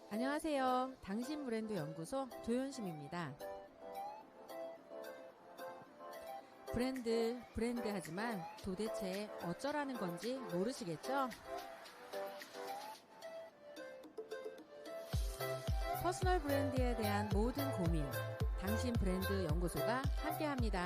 안녕하세요. 당신 브랜드 연구소 조연심입니다. 브랜드 하지만 도대체 어쩌라는 건지 모르시겠죠? 퍼스널 브랜드에 대한 모든 고민, 당신 브랜드 연구소가 함께합니다.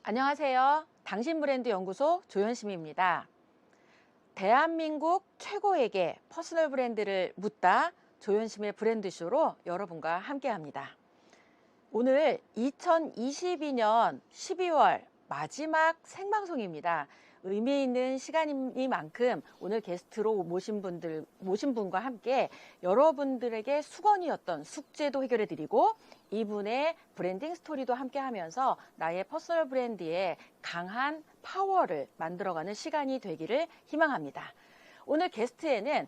안녕하세요. 당신 브랜드 연구소 조연심입니다. 대한민국 최고에게 퍼스널 브랜드를 묻다 조연심의 브랜드쇼로 여러분과 함께합니다. 오늘 2022년 12월 마지막 생방송입니다. 의미 있는 시간이니만큼 오늘 게스트로 모신 분과 함께 여러분들에게 수건이었던 숙제도 해결해 드리고 이분의 브랜딩 스토리도 함께 하면서 나의 퍼스널 브랜드의 강한 파워를 만들어가는 시간이 되기를 희망합니다. 오늘 게스트에는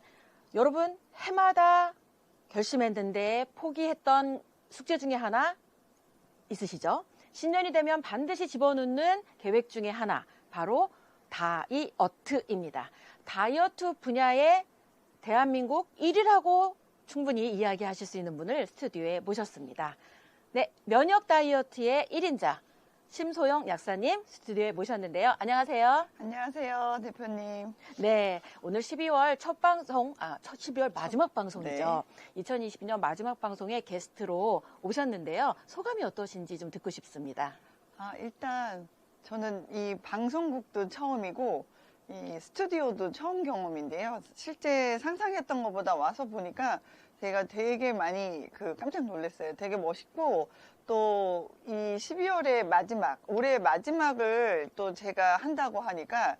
여러분 해마다 결심했는데 포기했던 숙제 중에 하나 있으시죠? 신년이 되면 반드시 집어넣는 계획 중에 하나, 바로 다이어트입니다. 다이어트 분야의 대한민국 1위라고 충분히 이야기하실 수 있는 분을 스튜디오에 모셨습니다. 네, 면역 다이어트의 1인자 심소영 약사님 스튜디오에 모셨는데요. 안녕하세요. 안녕하세요, 대표님. 네, 오늘 12월 첫 방송, 12월 마지막 방송이죠. 네. 2022년 마지막 방송에 게스트로 오셨는데요. 소감이 어떠신지 좀 듣고 싶습니다. 일단 저는 이 방송국도 처음이고 이 스튜디오도 처음 경험인데요. 실제 상상했던 것보다 와서 보니까 제가 되게 많이 깜짝 놀랐어요. 되게 멋있고 또 이 12월의 마지막, 올해의 마지막을 또 제가 한다고 하니까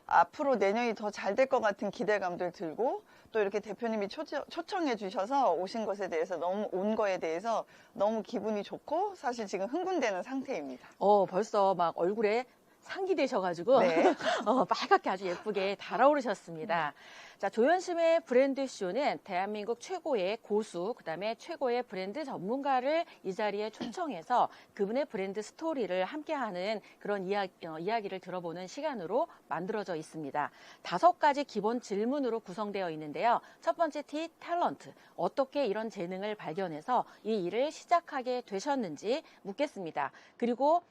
앞으로 내년이 더 잘 될 것 같은 기대감들 들고 또 이렇게 대표님이 초청해 주셔서 온 거에 대해서 너무 기분이 좋고 사실 지금 흥분되는 상태입니다. 벌써 막 얼굴에 상기 되셔가지고 네. 빨갛게 아주 예쁘게 달아오르셨습니다. 자, 조연심의 브랜드쇼는 대한민국 최고의 고수, 그다음에 최고의 브랜드 전문가를 이 자리에 초청해서 그분의 브랜드 스토리를 함께하는 그런 이야기를 들어보는 시간으로 만들어져 있습니다. 5가지 기본 질문으로 구성되어 있는데요. 첫 번째 T, 탤런트. 어떻게 이런 재능을 발견해서 이 일을 시작하게 되셨는지 묻겠습니다. 그리고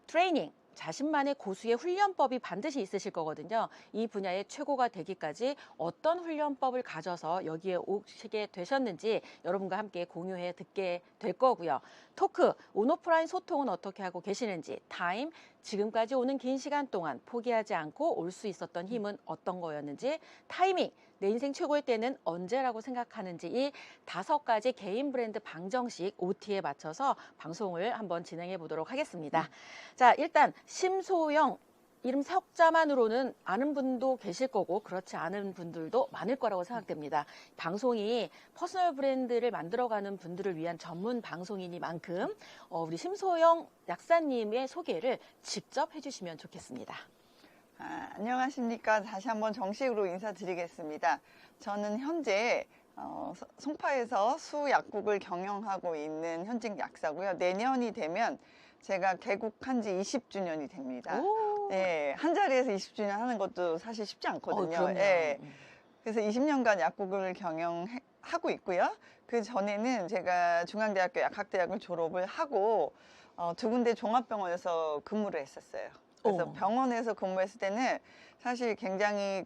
트레이닝. 자신만의 고수의 훈련법이 반드시 있으실 거거든요. 이 분야의 최고가 되기까지 어떤 훈련법을 가져서 여기에 오시게 되셨는지 여러분과 함께 공유해 듣게 될 거고요. 토크, 온오프라인 소통은 어떻게 하고 계시는지, 타임, 지금까지 오는 긴 시간 동안 포기하지 않고 올 수 있었던 힘은 어떤 거였는지, 타이밍, 내 인생 최고의 때는 언제라고 생각하는지, 이 5가지 개인 브랜드 방정식 OT에 맞춰서 방송을 한번 진행해 보도록 하겠습니다. 자, 일단 심소영 이름 석자만으로는 아는 분도 계실 거고 그렇지 않은 분들도 많을 거라고 생각됩니다. 방송이 퍼스널 브랜드를 만들어가는 분들을 위한 전문 방송이니만큼 우리 심소영 약사님의 소개를 직접 해주시면 좋겠습니다. 안녕하십니까. 다시 한번 정식으로 인사드리겠습니다. 저는 현재 송파에서 수약국을 경영하고 있는 현직 약사고요. 내년이 되면 제가 개국한 지 20주년이 됩니다. 네, 한 자리에서 20주년 하는 것도 사실 쉽지 않거든요. 네, 그래서 20년간 약국을 경영하고 있고요. 그 전에는 제가 중앙대학교 약학대학을 졸업을 하고 2군데 종합병원에서 근무를 했었어요. 그래서 병원에서 근무했을 때는 사실 굉장히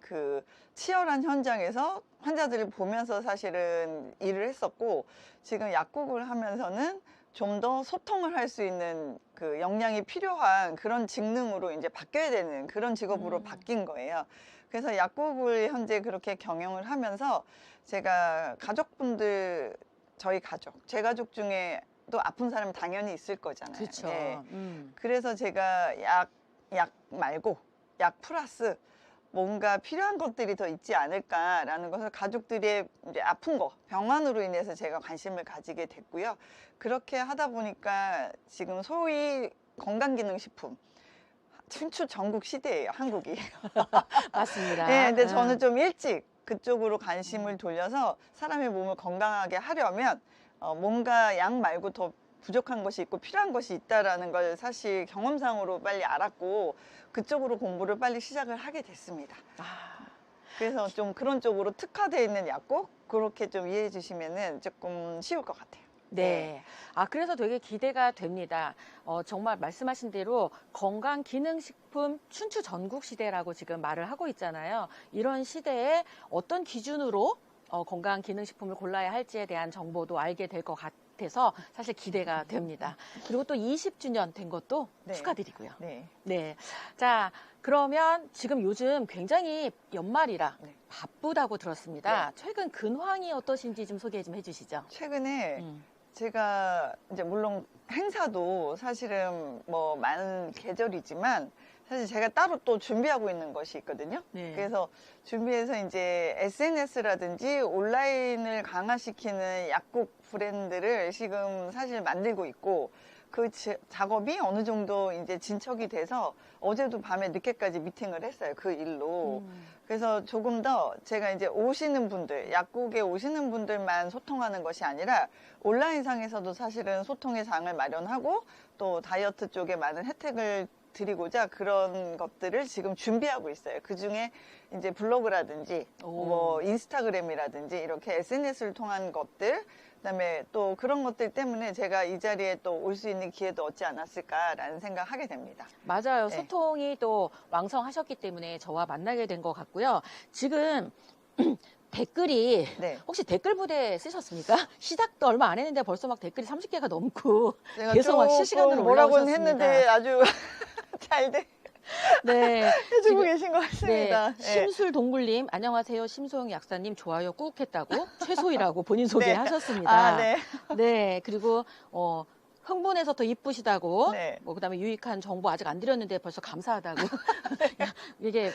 치열한 현장에서 환자들을 보면서 사실은 일을 했었고, 지금 약국을 하면서는 좀 더 소통을 할 수 있는 역량이 필요한 그런 직능으로 이제 바뀌어야 되는 그런 직업으로 바뀐 거예요. 그래서 약국을 현재 그렇게 경영을 하면서 제가 가족분들, 제 가족 중에 또 아픈 사람이 당연히 있을 거잖아요. 그렇죠. 네. 그래서 제가 약 말고 약 플러스 뭔가 필요한 것들이 더 있지 않을까라는 것을 가족들의 이제 아픈 거, 병환으로 인해서 제가 관심을 가지게 됐고요. 그렇게 하다 보니까 지금 소위 건강기능식품 춘추 전국 시대예요, 한국이. 맞습니다. 네, 근데 저는 좀 일찍 그쪽으로 관심을 돌려서 사람의 몸을 건강하게 하려면 뭔가 약 말고 더 부족한 것이 있고 필요한 것이 있다라는 걸 사실 경험상으로 빨리 알았고 그쪽으로 공부를 빨리 시작을 하게 됐습니다. 그래서 좀 그런 쪽으로 특화되어 있는 약국 그렇게 좀 이해해 주시면은 조금 쉬울 것 같아요. 네. 그래서 되게 기대가 됩니다. 정말 말씀하신 대로 건강기능식품 춘추 전국 시대라고 지금 말을 하고 있잖아요. 이런 시대에 어떤 기준으로 건강기능식품을 골라야 할지에 대한 정보도 알게 될 것 같아서 사실 기대가 됩니다. 그리고 또 20주년 된 것도 네. 축하드리고요. 네. 네. 자, 그러면 지금 요즘 굉장히 연말이라 네. 바쁘다고 들었습니다. 최근 근황이 어떠신지 좀 소개 좀 해주시죠. 최근에 제가 이제 물론 행사도 사실은 뭐 많은 계절이지만 사실 제가 따로 또 준비하고 있는 것이 있거든요. 네. 그래서 준비해서 이제 SNS라든지 온라인을 강화시키는 약국 브랜드를 지금 사실 만들고 있고 그 작업이 어느 정도 이제 진척이 돼서 어제도 밤에 늦게까지 미팅을 했어요. 그 일로. 그래서 조금 더 제가 이제 오시는 분들, 약국에 오시는 분들만 소통하는 것이 아니라 온라인상에서도 사실은 소통의 장을 마련하고 또 다이어트 쪽에 많은 혜택을 드리고자 그런 것들을 지금 준비하고 있어요. 그 중에 이제 블로그라든지 뭐 인스타그램이라든지 이렇게 SNS를 통한 것들 그다음에 또 그런 것들 때문에 제가 이 자리에 또 올 수 있는 기회도 얻지 않았을까라는 생각하게 됩니다. 맞아요. 네. 소통이 또 왕성하셨기 때문에 저와 만나게 된 것 같고요. 지금 댓글이 네. 혹시 댓글 부대 쓰셨습니까? 시작도 얼마 안 했는데 벌써 막 댓글이 30개가 넘고 제가 계속 막 조금 실시간으로 뭐라고는 올라오셨습니다. 했는데 아주 잘 네. 해주고 지금- 계신 것 같습니다. 네, 심술동굴님, 안녕하세요. 심소영 약사님, 좋아요 꾹 했다고 최소희라고 본인 소개하셨습니다. 아, 네. 네, 그리고 흥분해서 더 이쁘시다고, 네. 뭐 그다음에 유익한 정보 아직 안 드렸는데 벌써 감사하다고. 이게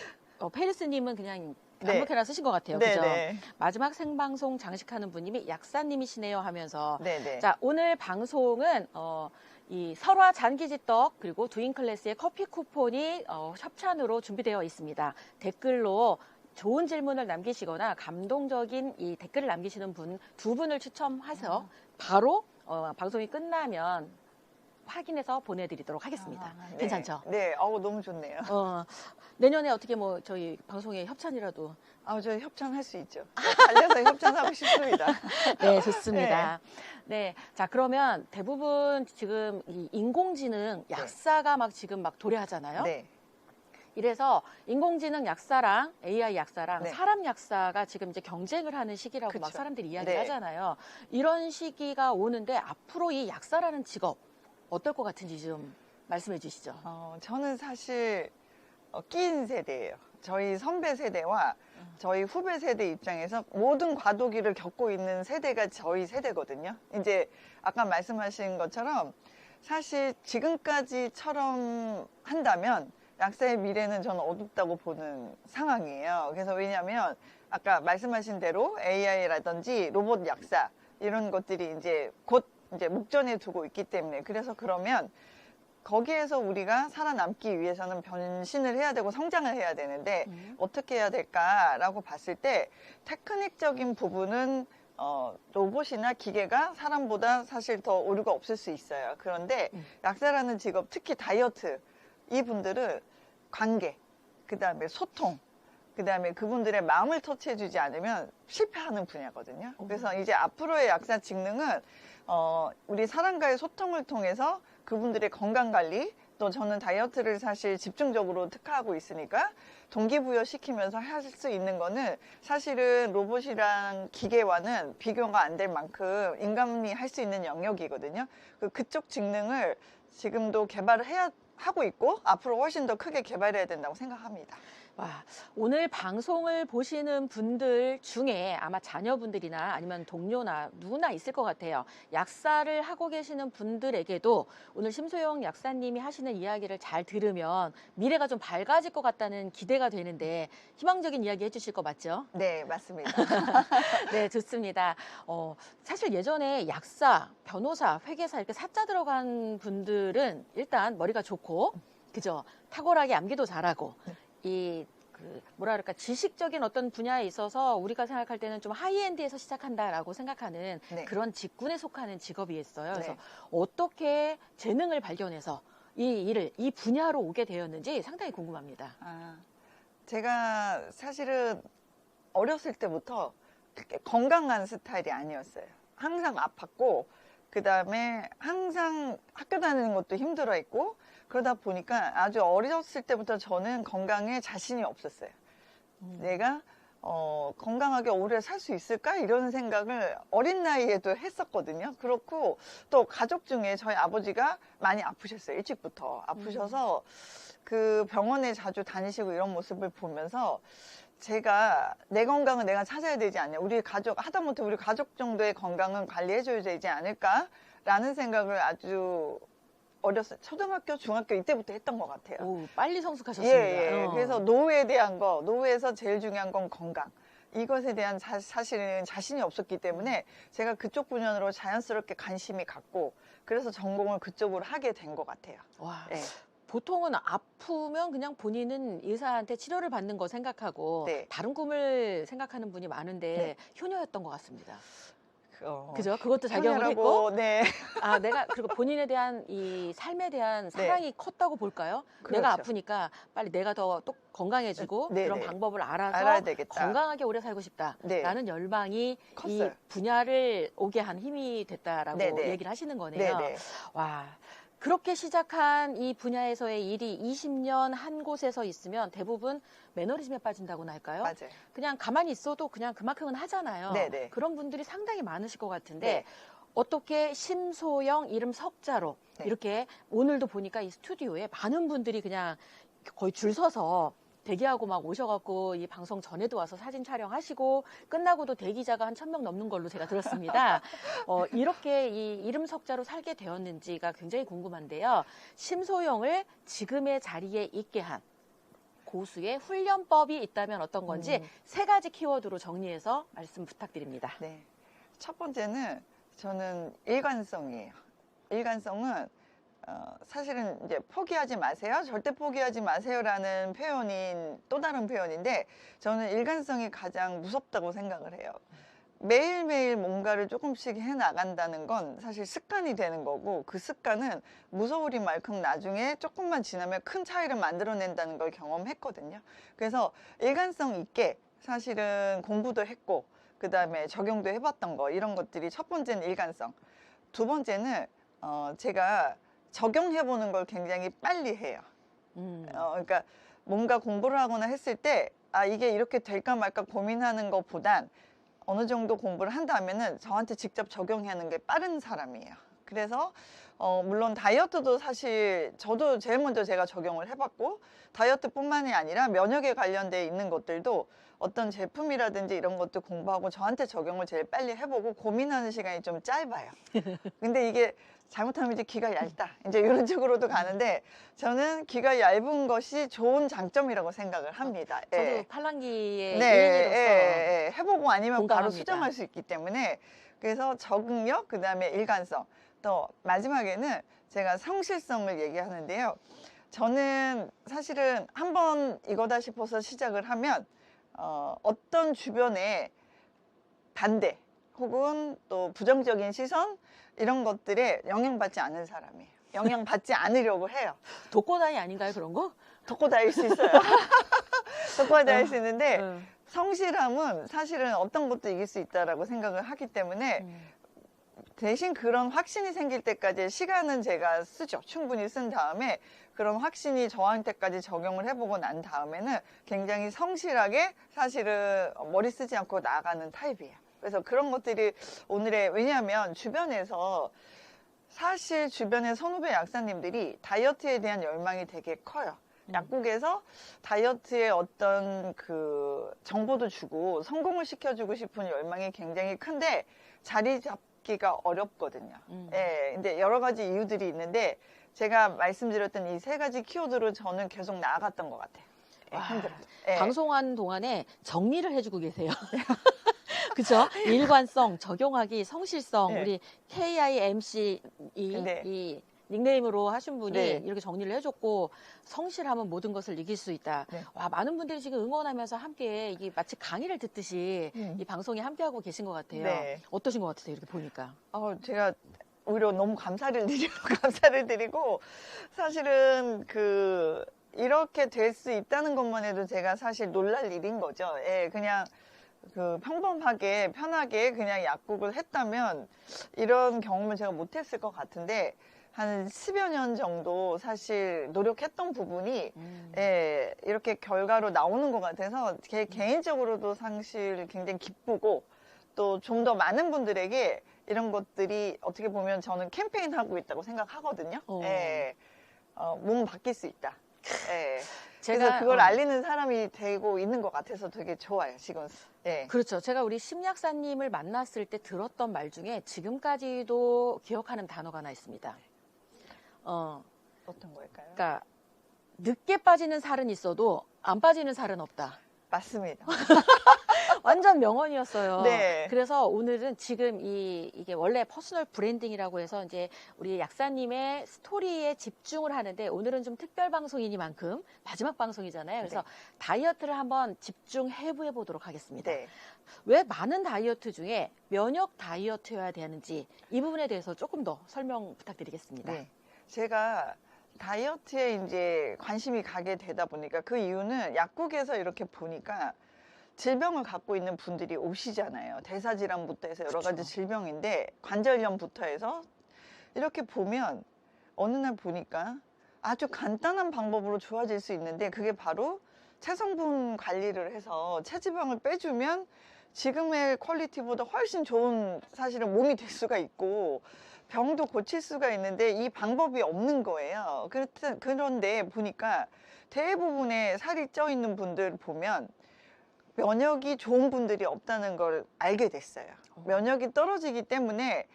페리스님은 그냥 네. 아무렇게나 쓰신 것 같아요. 네, 그죠? 네. 마지막 생방송 장식하는 분님이 약사님이시네요 하면서. 네, 네. 자, 오늘 방송은 이 설화 잔기지떡 그리고 두인클래스의 커피 쿠폰이 협찬으로 준비되어 있습니다. 댓글로 좋은 질문을 남기시거나 감동적인 이 댓글을 남기시는 분 두 분을 추첨해서 바로 방송이 끝나면 확인해서 보내드리도록 하겠습니다. 네. 괜찮죠? 네, 너무 좋네요. 내년에 어떻게 뭐 저희 방송에 협찬이라도. 저 협찬할 수 있죠. 달려서 협찬하고 싶습니다. 네, 좋습니다. 네. 자, 그러면 대부분 지금 이 인공지능 약사가 막 지금 막 도래하잖아요. 네. 이래서 인공지능 약사랑 AI 약사랑 네. 사람 약사가 지금 이제 경쟁을 하는 시기라고 막 그쵸. 사람들이 이야기를 네. 하잖아요. 이런 시기가 오는데 앞으로 이 약사라는 직업 어떨 것 같은지 좀 말씀해 주시죠. 저는 사실 끼인 세대예요. 저희 선배 세대와 저희 후배 세대 입장에서 모든 과도기를 겪고 있는 세대가 저희 세대거든요. 이제 아까 말씀하신 것처럼 사실 지금까지처럼 한다면 약사의 미래는 저는 어둡다고 보는 상황이에요. 그래서 왜냐하면 아까 말씀하신 대로 AI라든지 로봇 약사 이런 것들이 이제 곧 이제 목전에 두고 있기 때문에 그래서 그러면 거기에서 우리가 살아남기 위해서는 변신을 해야 되고 성장을 해야 되는데 어떻게 해야 될까라고 봤을 때 테크닉적인 부분은 로봇이나 기계가 사람보다 사실 더 오류가 없을 수 있어요. 그런데 약사라는 직업, 특히 다이어트 이분들은 관계, 그 다음에 소통, 그 다음에 그분들의 마음을 터치해주지 않으면 실패하는 분야거든요. 그래서 이제 앞으로의 약사 직능은 우리 사람과의 소통을 통해서 그분들의 건강관리, 또 저는 다이어트를 사실 집중적으로 특화하고 있으니까 동기부여 시키면서 할 수 있는 거는 사실은 로봇이랑 기계와는 비교가 안 될 만큼 인간이 할 수 있는 영역이거든요. 그쪽 직능을 지금도 개발을 하고 있고 앞으로 훨씬 더 크게 개발해야 된다고 생각합니다. 와, 오늘 방송을 보시는 분들 중에 아마 자녀분들이나 아니면 동료나 누구나 있을 것 같아요. 약사를 하고 계시는 분들에게도 오늘 심소영 약사님이 하시는 이야기를 잘 들으면 미래가 좀 밝아질 것 같다는 기대가 되는데 희망적인 이야기 해주실 거 맞죠? 네, 맞습니다. 네, 좋습니다. 사실 예전에 약사, 변호사, 회계사 이렇게 사자 들어간 분들은 일단 머리가 좋고, 그죠? 탁월하게 암기도 잘하고, 이 뭐라 그럴까 지식적인 어떤 분야에 있어서 우리가 생각할 때는 좀 하이엔드에서 시작한다라고 생각하는 네. 그런 직군에 속하는 직업이었어요. 그래서 네. 어떻게 재능을 발견해서 이 분야로 오게 되었는지 상당히 궁금합니다. 제가 사실은 어렸을 때부터 그렇게 건강한 스타일이 아니었어요. 항상 아팠고, 그 다음에 항상 학교 다니는 것도 힘들어했고, 그러다 보니까 아주 어렸을 때부터 저는 건강에 자신이 없었어요. 내가 건강하게 오래 살 수 있을까? 이런 생각을 어린 나이에도 했었거든요. 그렇고 또 가족 중에 저희 아버지가 많이 아프셨어요. 일찍부터 아프셔서 그 병원에 자주 다니시고 이런 모습을 보면서 제가 내 건강은 내가 찾아야 되지 않냐. 우리 가족, 하다못해 우리 가족 정도의 건강은 관리해줘야 되지 않을까라는 생각을 아주 어렸을 때, 초등학교, 중학교 이때부터 했던 것 같아요. 오, 빨리 성숙하셨습니다. 예. 그래서 노후에 대한 거, 노후에서 제일 중요한 건 건강. 이것에 대한 사실은 자신이 없었기 때문에 제가 그쪽 분야로 자연스럽게 관심이 갔고, 그래서 전공을 그쪽으로 하게 된 것 같아요. 와. 예. 보통은 아프면 그냥 본인은 의사한테 치료를 받는 거 생각하고 네. 다른 꿈을 생각하는 분이 많은데 네. 효녀였던 것 같습니다. 어, 그죠? 그것도 작용을 효녀라고, 했고, 네. 내가 그리고 본인에 대한 이 삶에 대한 사랑이 컸다고 볼까요? 그렇죠. 내가 아프니까 빨리 내가 더 또 건강해지고 네, 그런 네. 방법을 알아서 알아야 되겠다. 건강하게 오래 살고 싶다라는 네. 열망이 컸어요. 이 분야를 오게 한 힘이 됐다라고 네, 네. 얘기를 하시는 거네요. 네네. 와. 그렇게 시작한 이 분야에서의 일이 20년 한 곳에서 있으면 대부분 매너리즘에 빠진다고나 할까요? 맞아요. 그냥 가만히 있어도 그냥 그만큼은 하잖아요. 네네. 그런 분들이 상당히 많으실 것 같은데 네. 어떻게 심소영 이름 석자로 네. 이렇게 오늘도 보니까 이 스튜디오에 많은 분들이 그냥 거의 줄 서서 대기하고 막 오셔갖고 이 방송 전에도 와서 사진 촬영하시고 끝나고도 대기자가 한 1,000명 넘는 걸로 제가 들었습니다. 이렇게 이 이름 석자로 살게 되었는지가 굉장히 궁금한데요. 심소영을 지금의 자리에 있게 한 고수의 훈련법이 있다면 어떤 건지 3가지 키워드로 정리해서 말씀 부탁드립니다. 네. 첫 번째는 저는 일관성이에요. 일관성은 사실은 이제 포기하지 마세요. 절대 포기하지 마세요라는 표현인 또 다른 표현인데 저는 일관성이 가장 무섭다고 생각을 해요. 매일매일 뭔가를 조금씩 해 나간다는 건 사실 습관이 되는 거고 그 습관은 무서우리만큼 나중에 조금만 지나면 큰 차이를 만들어낸다는 걸 경험했거든요. 그래서 일관성 있게 사실은 공부도 했고 그 다음에 적용도 해봤던 거 이런 것들이 첫 번째는 일관성. 두 번째는 제가 적용해보는 걸 굉장히 빨리 해요. 그러니까 뭔가 공부를 하거나 했을 때 이게 이렇게 될까 말까 고민하는 것보단 어느 정도 공부를 한다면은 저한테 직접 적용하는 게 빠른 사람이에요. 그래서 물론 다이어트도 사실 저도 제일 먼저 제가 적용을 해봤고 다이어트뿐만이 아니라 면역에 관련돼 있는 것들도 어떤 제품이라든지 이런 것도 공부하고 저한테 적용을 제일 빨리 해보고 고민하는 시간이 좀 짧아요. 근데 이게 잘못하면 이제 귀가 얇다. 이제 이런 쪽으로도 가는데 저는 귀가 얇은 것이 좋은 장점이라고 생각을 합니다. 저도 예. 팔랑귀의 네, 일인으로서 예, 해보고 아니면 바로 공감합니다. 수정할 수 있기 때문에 그래서 적응력, 그 다음에 일관성, 또 마지막에는 제가 성실성을 얘기하는데요. 저는 사실은 한번 이거다 싶어서 시작을 하면 어떤 주변의 반대 혹은 또 부정적인 시선 이런 것들에 영향받지 않은 사람이에요. 영향받지 않으려고 해요. 독고다이 아닌가요 그런 거? 덮고 다닐 수 있어요. 덮고 다닐 수 있는데 성실함은 사실은 어떤 것도 이길 수 있다라고 생각을 하기 때문에 대신 그런 확신이 생길 때까지 시간은 제가 쓰죠. 충분히 쓴 다음에 그런 확신이 저한테까지 적용을 해보고 난 다음에는 굉장히 성실하게 사실은 머리 쓰지 않고 나아가는 타입이에요. 그래서 그런 것들이 오늘의 왜냐하면 주변에서 사실 주변의 선후배 약사님들이 다이어트에 대한 열망이 되게 커요. 약국에서 다이어트의 어떤 그 정보도 주고 성공을 시켜주고 싶은 열망이 굉장히 큰데 자리 잡기가 어렵거든요. 예, 근데 여러 가지 이유들이 있는데 제가 말씀드렸던 이 3가지 키워드로 저는 계속 나아갔던 것 같아요. 예, 힘들어요. 예. 방송하는 동안에 정리를 해주고 계세요. 그죠? 일관성, 적용하기, 성실성, 네. 우리 KIMC 네. 이 닉네임으로 하신 분이 네. 이렇게 정리를 해줬고 성실하면 모든 것을 이길 수 있다. 네. 와, 많은 분들이 지금 응원하면서 함께 이게 마치 강의를 듣듯이 이 방송에 함께하고 계신 것 같아요. 네. 어떠신 것 같으세요? 이렇게 보니까. 제가 오히려 너무 감사를 드리고 사실은 이렇게 될 수 있다는 것만 해도 제가 사실 놀랄 일인 거죠. 예, 그냥 평범하게 편하게 그냥 약국을 했다면 이런 경험을 제가 못했을 것 같은데 한 10여 년 정도 사실 노력했던 부분이 예, 이렇게 결과로 나오는 것 같아서 개인적으로도 사실 굉장히 기쁘고 또 좀 더 많은 분들에게 이런 것들이 어떻게 보면 저는 캠페인하고 있다고 생각하거든요. 예, 몸 바뀔 수 있다. 예. 그래서 그걸 알리는 사람이 되고 있는 것 같아서 되게 좋아요, 지금. 예. 그렇죠. 제가 우리 심리학사님을 만났을 때 들었던 말 중에 지금까지도 기억하는 단어가 하나 있습니다. 어떤 거일까요? 그러니까 늦게 빠지는 살은 있어도 안 빠지는 살은 없다. 맞습니다. 완전 명언이었어요. 네. 그래서 오늘은 지금 이게 원래 퍼스널 브랜딩이라고 해서 이제 우리 약사님의 스토리에 집중을 하는데 오늘은 좀 특별 방송이니만큼 마지막 방송이잖아요. 그래서 네. 다이어트를 한번 집중 해부해 보도록 하겠습니다. 네. 왜 많은 다이어트 중에 면역 다이어트여야 되는지 이 부분에 대해서 조금 더 설명 부탁드리겠습니다. 네. 제가 다이어트에 이제 관심이 가게 되다 보니까 그 이유는 약국에서 이렇게 보니까 질병을 갖고 있는 분들이 오시잖아요. 대사질환부터 해서 여러 가지 질병인데 관절염부터 해서 이렇게 보면 어느 날 보니까 아주 간단한 방법으로 좋아질 수 있는데 그게 바로 체성분 관리를 해서 체지방을 빼주면 지금의 퀄리티보다 훨씬 좋은 사실은 몸이 될 수가 있고 병도 고칠 수가 있는데 이 방법이 없는 거예요. 그런데 보니까 대부분의 살이 쪄 있는 분들 보면 면역이 좋은 분들이 없다는 걸 알게 됐어요. 면역이 떨어지기 때문에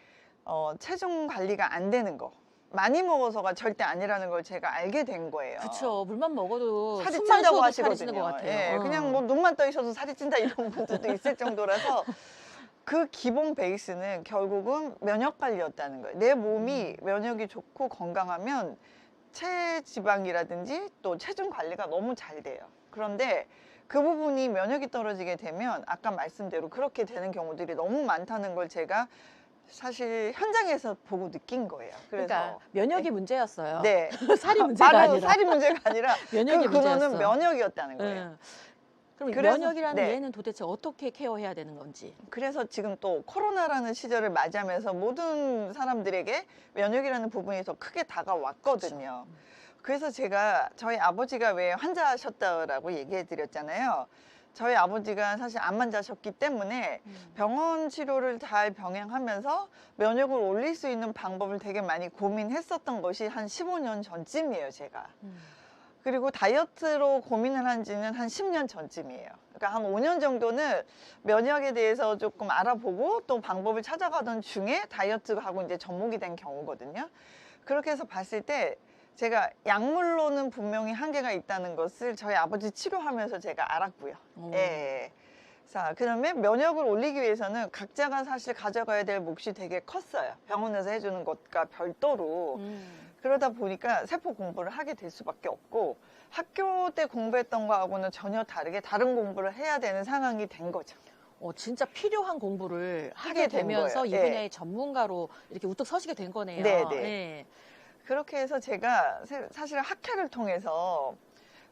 체중 관리가 안 되는 거. 많이 먹어서가 절대 아니라는 걸 제가 알게 된 거예요. 그렇죠. 물만 먹어도 살이 숨만 찐다고 쉬어도 살이 찌는 하시거든요. 것 같아요. 예, 그냥 뭐 눈만 떠 있어도 살이 찐다 이런 분들도 있을 정도라서 그 기본 베이스는 결국은 면역 관리였다는 거예요. 내 몸이 면역이 좋고 건강하면 체지방이라든지 또 체중 관리가 너무 잘 돼요. 그런데 그 부분이 면역이 떨어지게 되면 아까 말씀대로 그렇게 되는 경우들이 너무 많다는 걸 제가 사실 현장에서 보고 느낀 거예요. 그래서 그러니까 면역이 문제였어요. 네. 살이 문제가 바로 아니라. 살이 문제가 아니라 면역이 그 근원은 문제였어. 면역이었다는 거예요. 네. 그럼 이 그래서- 면역이라는 네. 얘는 도대체 어떻게 케어해야 되는 건지. 그래서 지금 또 코로나라는 시절을 맞이하면서 모든 사람들에게 면역이라는 부분이 더 크게 다가왔거든요. 그래서 제가 저희 아버지가 왜 환자셨다라고 얘기해 드렸잖아요. 저희 아버지가 사실 암 환자셨기 때문에 병원 치료를 잘 병행하면서 면역을 올릴 수 있는 방법을 되게 많이 고민했었던 것이 한 15년 전쯤이에요, 제가. 그리고 다이어트로 고민을 한 지는 한 10년 전쯤이에요. 그러니까 한 5년 정도는 면역에 대해서 조금 알아보고 또 방법을 찾아가던 중에 다이어트하고 이제 접목이 된 경우거든요. 그렇게 해서 봤을 때 제가 약물로는 분명히 한계가 있다는 것을 저희 아버지 치료하면서 제가 알았고요. 예. 자, 그러면 면역을 올리기 위해서는 각자가 사실 가져가야 될 몫이 되게 컸어요. 병원에서 해주는 것과 별도로. 그러다 보니까 세포 공부를 하게 될 수밖에 없고 학교 때 공부했던 거하고는 전혀 다르게 다른 공부를 해야 되는 상황이 된 거죠. 진짜 필요한 공부를 하게 하게 된 되면서 거예요. 이 예. 분야의 전문가로 이렇게 우뚝 서시게 된 거네요. 네, 네. 예. 그렇게 해서 제가 사실 학회를 통해서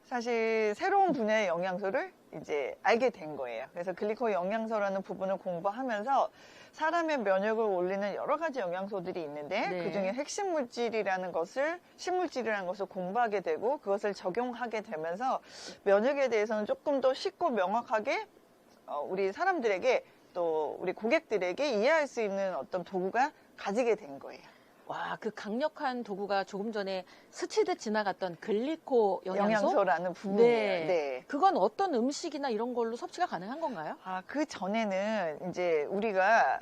사실 새로운 분야의 영양소를 이제 알게 된 거예요. 그래서 글리코 영양소라는 부분을 공부하면서 사람의 면역을 올리는 여러 가지 영양소들이 있는데 네. 그중에 핵심 물질이라는 것을 식물질이라는 것을 공부하게 되고 그것을 적용하게 되면서 면역에 대해서는 조금 더 쉽고 명확하게 우리 사람들에게 또 우리 고객들에게 이해할 수 있는 어떤 도구가 가지게 된 거예요. 와, 그 강력한 도구가 조금 전에 스치듯 지나갔던 글리코 영양소? 영양소라는 부분이에요. 네. 네. 그건 어떤 음식이나 이런 걸로 섭취가 가능한 건가요? 그 전에는 이제 우리가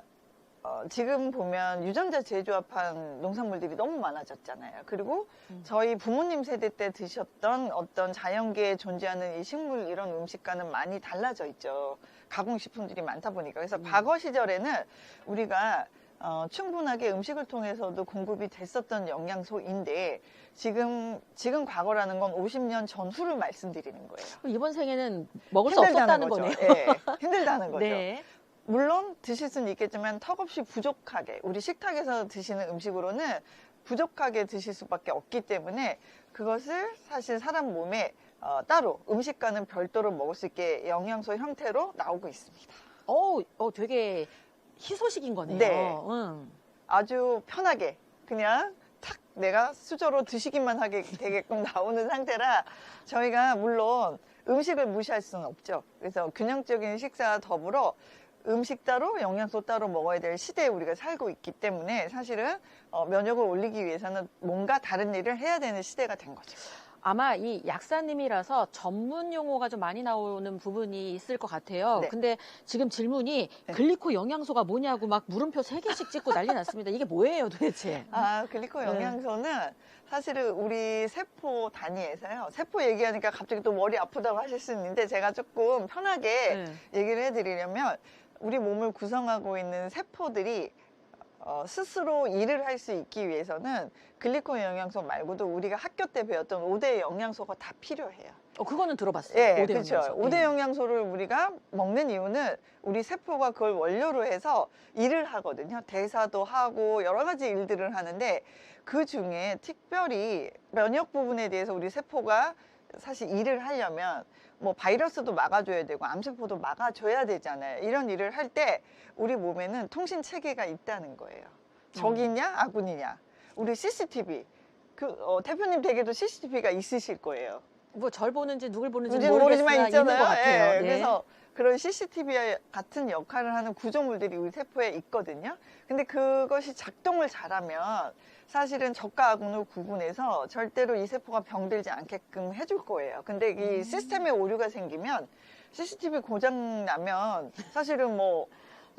지금 보면 유전자 재조합한 농산물들이 너무 많아졌잖아요. 그리고 저희 부모님 세대 때 드셨던 어떤 자연계에 존재하는 이 식물 이런 음식과는 많이 달라져 있죠. 가공식품들이 많다 보니까. 그래서 과거 시절에는 우리가 충분하게 음식을 통해서도 공급이 됐었던 영양소인데 지금 과거라는 건 50년 전후를 말씀드리는 거예요. 이번 생에는 먹을 수 없었다는 거죠. 거네요. 예, 힘들다는 거죠. 네. 물론 드실 수는 있겠지만 턱없이 부족하게 우리 식탁에서 드시는 음식으로는 부족하게 드실 수밖에 없기 때문에 그것을 사실 사람 몸에 따로 음식과는 별도로 먹을 수 있게 영양소 형태로 나오고 있습니다. 되게 희소식인 거네요. 네. 응. 아주 편하게 그냥 탁 내가 수저로 드시기만 하게 되게끔 나오는 상태라 저희가 물론 음식을 무시할 수는 없죠. 그래서 균형적인 식사와 더불어 음식 따로 영양소 따로 먹어야 될 시대에 우리가 살고 있기 때문에 사실은 면역을 올리기 위해서는 뭔가 다른 일을 해야 되는 시대가 된 거죠. 아마 이 약사님이라서 전문 용어가 좀 많이 나오는 부분이 있을 것 같아요. 네. 근데 지금 질문이 네. 글리코 영양소가 뭐냐고 막 물음표 3개씩 찍고 난리 났습니다. 이게 뭐예요 도대체? 글리코 네. 영양소는 사실은 우리 세포 단위에서요. 세포 얘기하니까 갑자기 또 머리 아프다고 하실 수 있는데 제가 조금 편하게 얘기를 해드리려면 우리 몸을 구성하고 있는 세포들이 스스로 일을 할 수 있기 위해서는 글리코 영양소 말고도 우리가 학교 때 배웠던 5대 영양소가 다 필요해요. 그거는 들어봤어요. 예, 5대 그렇죠. 영양소. 5대 영양소를 우리가 먹는 이유는 우리 세포가 그걸 원료로 해서 일을 하거든요. 대사도 하고 여러 가지 일들을 하는데 그 중에 특별히 면역 부분에 대해서 우리 세포가 사실 일을 하려면 뭐 바이러스도 막아줘야 되고 암세포도 막아줘야 되잖아요. 이런 일을 할 때 우리 몸에는 통신 체계가 있다는 거예요. 적이냐 아군이냐. 우리 CCTV 대표님 댁에도 CCTV가 있으실 거예요. 뭐 절 보는지 누굴 보는지 모르지만 모르겠으나 있는 있잖아요. 것 같아요. 예, 네. 그래서 그런 CCTV와 같은 역할을 하는 구조물들이 우리 세포에 있거든요. 근데 그것이 작동을 잘하면 사실은 적과 아군을 구분해서 절대로 이 세포가 병들지 않게끔 해줄 거예요. 근데 이 시스템에 오류가 생기면 CCTV 고장 나면 사실은 뭐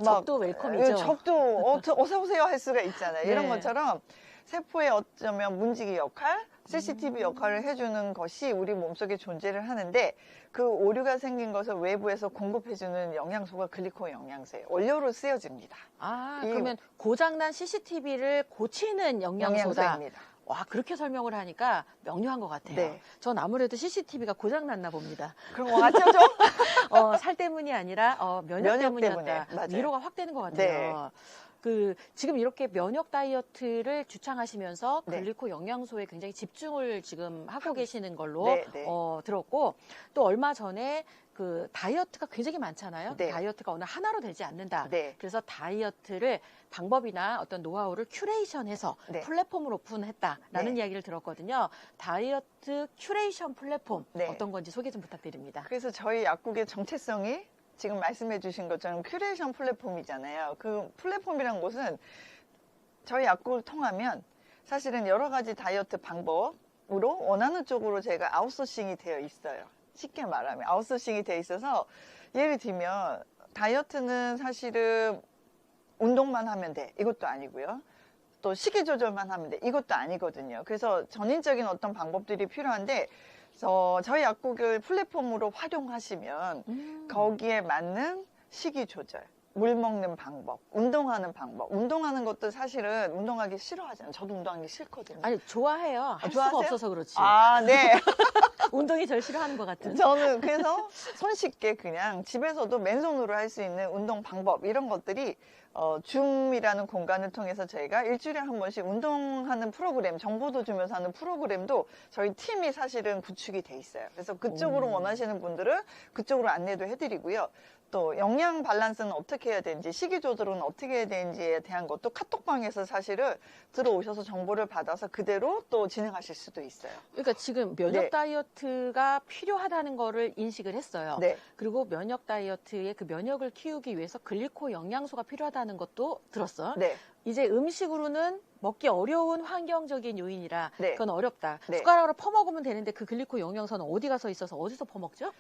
적도 웰컴이죠. 적도 어서 오세요 할 수가 있잖아요. 네. 이런 것처럼 세포의 어쩌면 문지기 역할, CCTV 역할을 해주는 것이 우리 몸속에 존재를 하는데 그 오류가 생긴 것을 외부에서 공급해주는 영양소가 글리코 영양소예요. 원료로 쓰여집니다. 그러면 고장난 CCTV를 고치는 영양소다. 영양소입니다. 와, 그렇게 설명을 하니까 명료한 것 같아요. 네. 전 아무래도 CCTV가 고장났나 봅니다. 그런 거 같죠 좀? 살 때문이 아니라 면역 때문이었다. 때문에, 맞아요. 위로가 확 되는 것 같아요. 네. 지금 이렇게 면역 다이어트를 주창하시면서 네. 글리코 영양소에 굉장히 집중을 지금 하고 계시는 걸로 네, 네. 들었고, 또 얼마 전에 그 다이어트가 굉장히 많잖아요. 네. 다이어트가 어느 하나로 되지 않는다. 네. 그래서 다이어트를 방법이나 어떤 노하우를 큐레이션해서 네. 플랫폼을 오픈했다라는 네. 이야기를 들었거든요. 다이어트 큐레이션 플랫폼 네. 어떤 건지 소개 좀 부탁드립니다. 그래서 저희 약국의 정체성이 지금 말씀해 주신 것처럼 큐레이션 플랫폼이잖아요. 그 플랫폼이란 곳은 저희 약국을 통하면 사실은 여러 가지 다이어트 방법으로 원하는 쪽으로 제가 아웃소싱이 되어 있어요. 쉽게 말하면 아웃소싱이 되어 있어서 예를 들면 다이어트는 사실은 운동만 하면 돼. 이것도 아니고요. 또 식이 조절만 하면 돼. 이것도 아니거든요. 그래서 전인적인 어떤 방법들이 필요한데 저희 약국을 플랫폼으로 활용하시면 거기에 맞는 식이 조절, 물 먹는 방법, 운동하는 방법. 운동하는 것도 사실은 운동하기 싫어하잖아요. 저도 운동하기 싫거든요. 아니, 좋아해요. 할 수가 좋아하세요? 없어서 그렇지. 네. 운동이 제일 싫어하는 것 같은. 저는 그래서 손쉽게 그냥 집에서도 맨손으로 할 수 있는 운동 방법 이런 것들이 줌이라는 공간을 통해서 저희가 일주일에 한 번씩 운동하는 프로그램, 정보도 주면서 하는 프로그램도 저희 팀이 사실은 구축이 돼 있어요. 그래서 그쪽으로 원하시는 분들은 그쪽으로 안내도 해드리고요. 또 영양 밸런스는 어떻게 해야 되는지, 식이 조절은 어떻게 해야 되는지에 대한 것도 카톡방에서 사실은 들어오셔서 정보를 받아서 그대로 또 진행하실 수도 있어요. 그러니까 지금 면역 네. 다이어트가 필요하다는 거를 인식을 했어요. 네. 그리고 면역 다이어트의 그 면역을 키우기 위해서 글리코 영양소가 필요하다는 것도 들었어. 네. 이제 음식으로는 먹기 어려운 환경적인 요인이라 네. 그건 어렵다. 네. 숟가락으로 퍼먹으면 되는데 그 글리코 영양소는 어디 가서 있어서 어디서 퍼먹죠?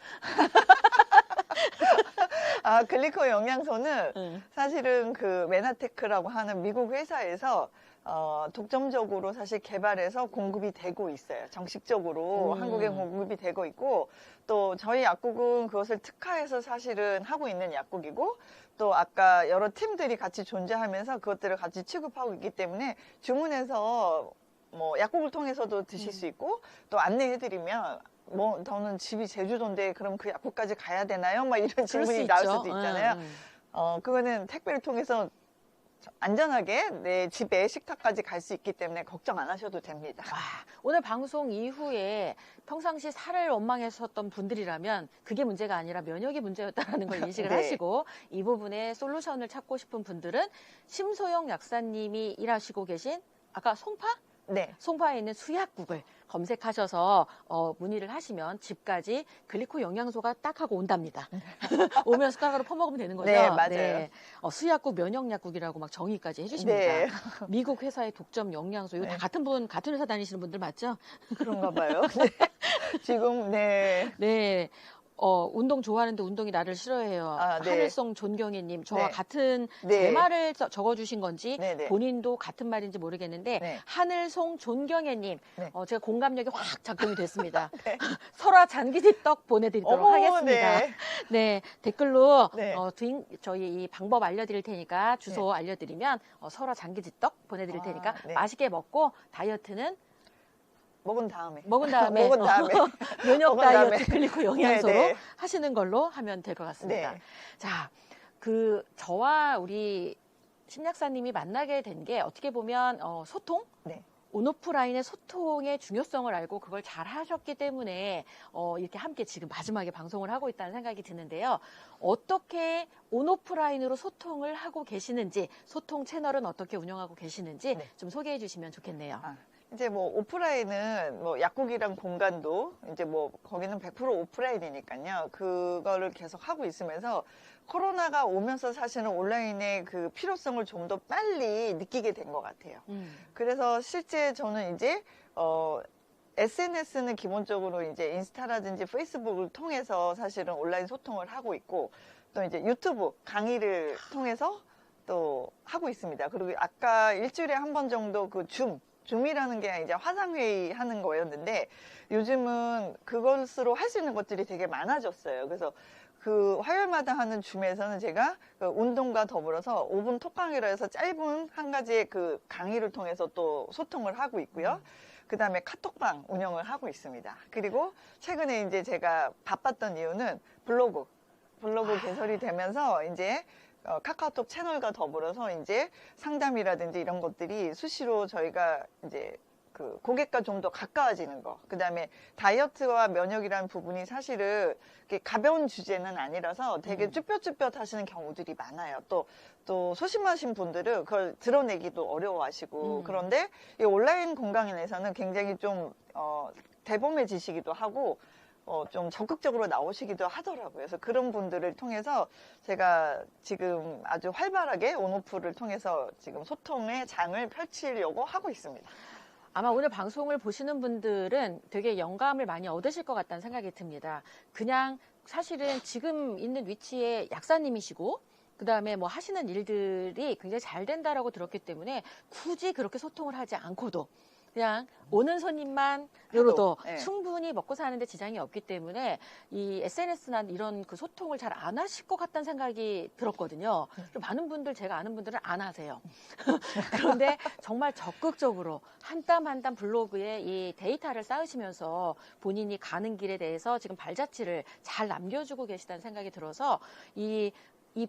글리코 영양소는 응. 사실은 그 메나테크라고 하는 미국 회사에서 독점적으로 사실 개발해서 공급이 되고 있어요. 정식적으로 한국에 공급이 되고 있고, 또 저희 약국은 그것을 특화해서 사실은 하고 있는 약국이고, 또 아까 여러 팀들이 같이 존재하면서 그것들을 같이 취급하고 있기 때문에 주문해서 뭐 약국을 통해서도 드실 수 있고, 또 안내해드리면 뭐 저는 집이 제주도인데 그럼 그 약국까지 가야 되나요? 막 이런 질문이 나올 수도 있잖아요. 그거는 택배를 통해서 안전하게 내 집에 식탁까지 갈 수 있기 때문에 걱정 안 하셔도 됩니다. 오늘 방송 이후에 평상시 살을 원망했었던 분들이라면 그게 문제가 아니라 면역이 문제였다는 걸 인식을 네. 하시고 이 부분에 솔루션을 찾고 싶은 분들은 심소영 약사님이 일하시고 계신 아까 송파? 네. 송파에 있는 수약국을 검색하셔서 문의를 하시면 집까지 글리코 영양소가 딱 하고 온답니다. 오면 숟가락으로 퍼먹으면 되는 거죠? 네, 맞아요. 수약국 면역약국이라고 막 정의까지 해주십니다. 네. 미국 회사의 독점 영양소. 이거 다 같은 회사 다니시는 분들 맞죠? 그런가 봐요. 네. 지금, 네. 네. 운동 좋아하는데 운동이 나를 싫어해요. 네. 하늘송 존경혜님, 저와 네. 같은 네. 제 말을 적어주신 건지 네, 네. 본인도 같은 말인지 모르겠는데 네. 하늘송 존경혜님, 네. 제가 공감력이 확 작동이 됐습니다. 네. 설화 잔기지떡 보내드리도록 어머, 하겠습니다. 네. 네, 댓글로 네. 저희 이 방법 알려드릴 테니까 주소 알려드리면 설화 잔기지떡 보내드릴 테니까 네. 맛있게 먹고 다이어트는 먹은 다음에. 먹은 다음에 면역 먹은 다이어트 다음에. 클리코 영양소로 네, 네. 하시는 걸로 하면 될 것 같습니다. 네. 자, 저와 우리 심약사님이 만나게 된 게 어떻게 보면 소통? 네. 온오프라인의 소통의 중요성을 알고 그걸 잘 하셨기 때문에 이렇게 함께 지금 마지막에 방송을 하고 있다는 생각이 드는데요. 어떻게 온오프라인으로 소통을 하고 계시는지, 소통 채널은 어떻게 운영하고 계시는지 네. 좀 소개해 주시면 좋겠네요. 이제 뭐 오프라인은 뭐 약국이랑 공간도 이제 뭐 거기는 100% 오프라인이니까요. 그거를 계속 하고 있으면서 코로나가 오면서 사실은 온라인의 그 필요성을 좀 더 빨리 느끼게 된 것 같아요. 그래서 실제 저는 이제 SNS는 기본적으로 이제 인스타라든지 페이스북을 통해서 사실은 온라인 소통을 하고 있고, 또 이제 유튜브 강의를 통해서 또 하고 있습니다. 그리고 아까 일주일에 한 번 정도 그 줌이라는 게 이제 화상회의 하는 거였는데 요즘은 그것으로 할 수 있는 것들이 되게 많아졌어요. 그래서 그 화요일마다 하는 줌에서는 제가 그 운동과 더불어서 5분 톡 강의로 해서 짧은 한 가지의 그 강의를 통해서 또 소통을 하고 있고요. 그 다음에 카톡방 운영을 하고 있습니다. 그리고 최근에 이제 제가 바빴던 이유는 블로그 개설이 되면서 이제 카카오톡 채널과 더불어서 이제 상담이라든지 이런 것들이 수시로 저희가 이제 그 고객과 좀 더 가까워지는 거. 그 다음에 다이어트와 면역이라는 부분이 사실은 가벼운 주제는 아니라서 되게 쭈뼛쭈뼛 하시는 경우들이 많아요. 또 소심하신 분들은 그걸 드러내기도 어려워하시고, 그런데 이 온라인 공간에서는 굉장히 좀 대범해지시기도 하고 좀 적극적으로 나오시기도 하더라고요. 그래서 그런 분들을 통해서 제가 지금 아주 활발하게 온오프를 통해서 지금 소통의 장을 펼치려고 하고 있습니다. 아마 오늘 방송을 보시는 분들은 되게 영감을 많이 얻으실 것 같다는 생각이 듭니다. 그냥 사실은 지금 있는 위치에 약사님이시고 그다음에 뭐 하시는 일들이 굉장히 잘 된다라고 들었기 때문에 굳이 그렇게 소통을 하지 않고도 그냥 오는 손님만으로도 네. 충분히 먹고 사는데 지장이 없기 때문에 이 SNS나 이런 그 소통을 잘 안 하실 것 같다는 생각이 들었거든요. 많은 분들, 제가 아는 분들은 안 하세요. 그런데 정말 적극적으로 한 땀 한 땀 블로그에 이 데이터를 쌓으시면서 본인이 가는 길에 대해서 지금 발자취를 잘 남겨주고 계시다는 생각이 들어서 이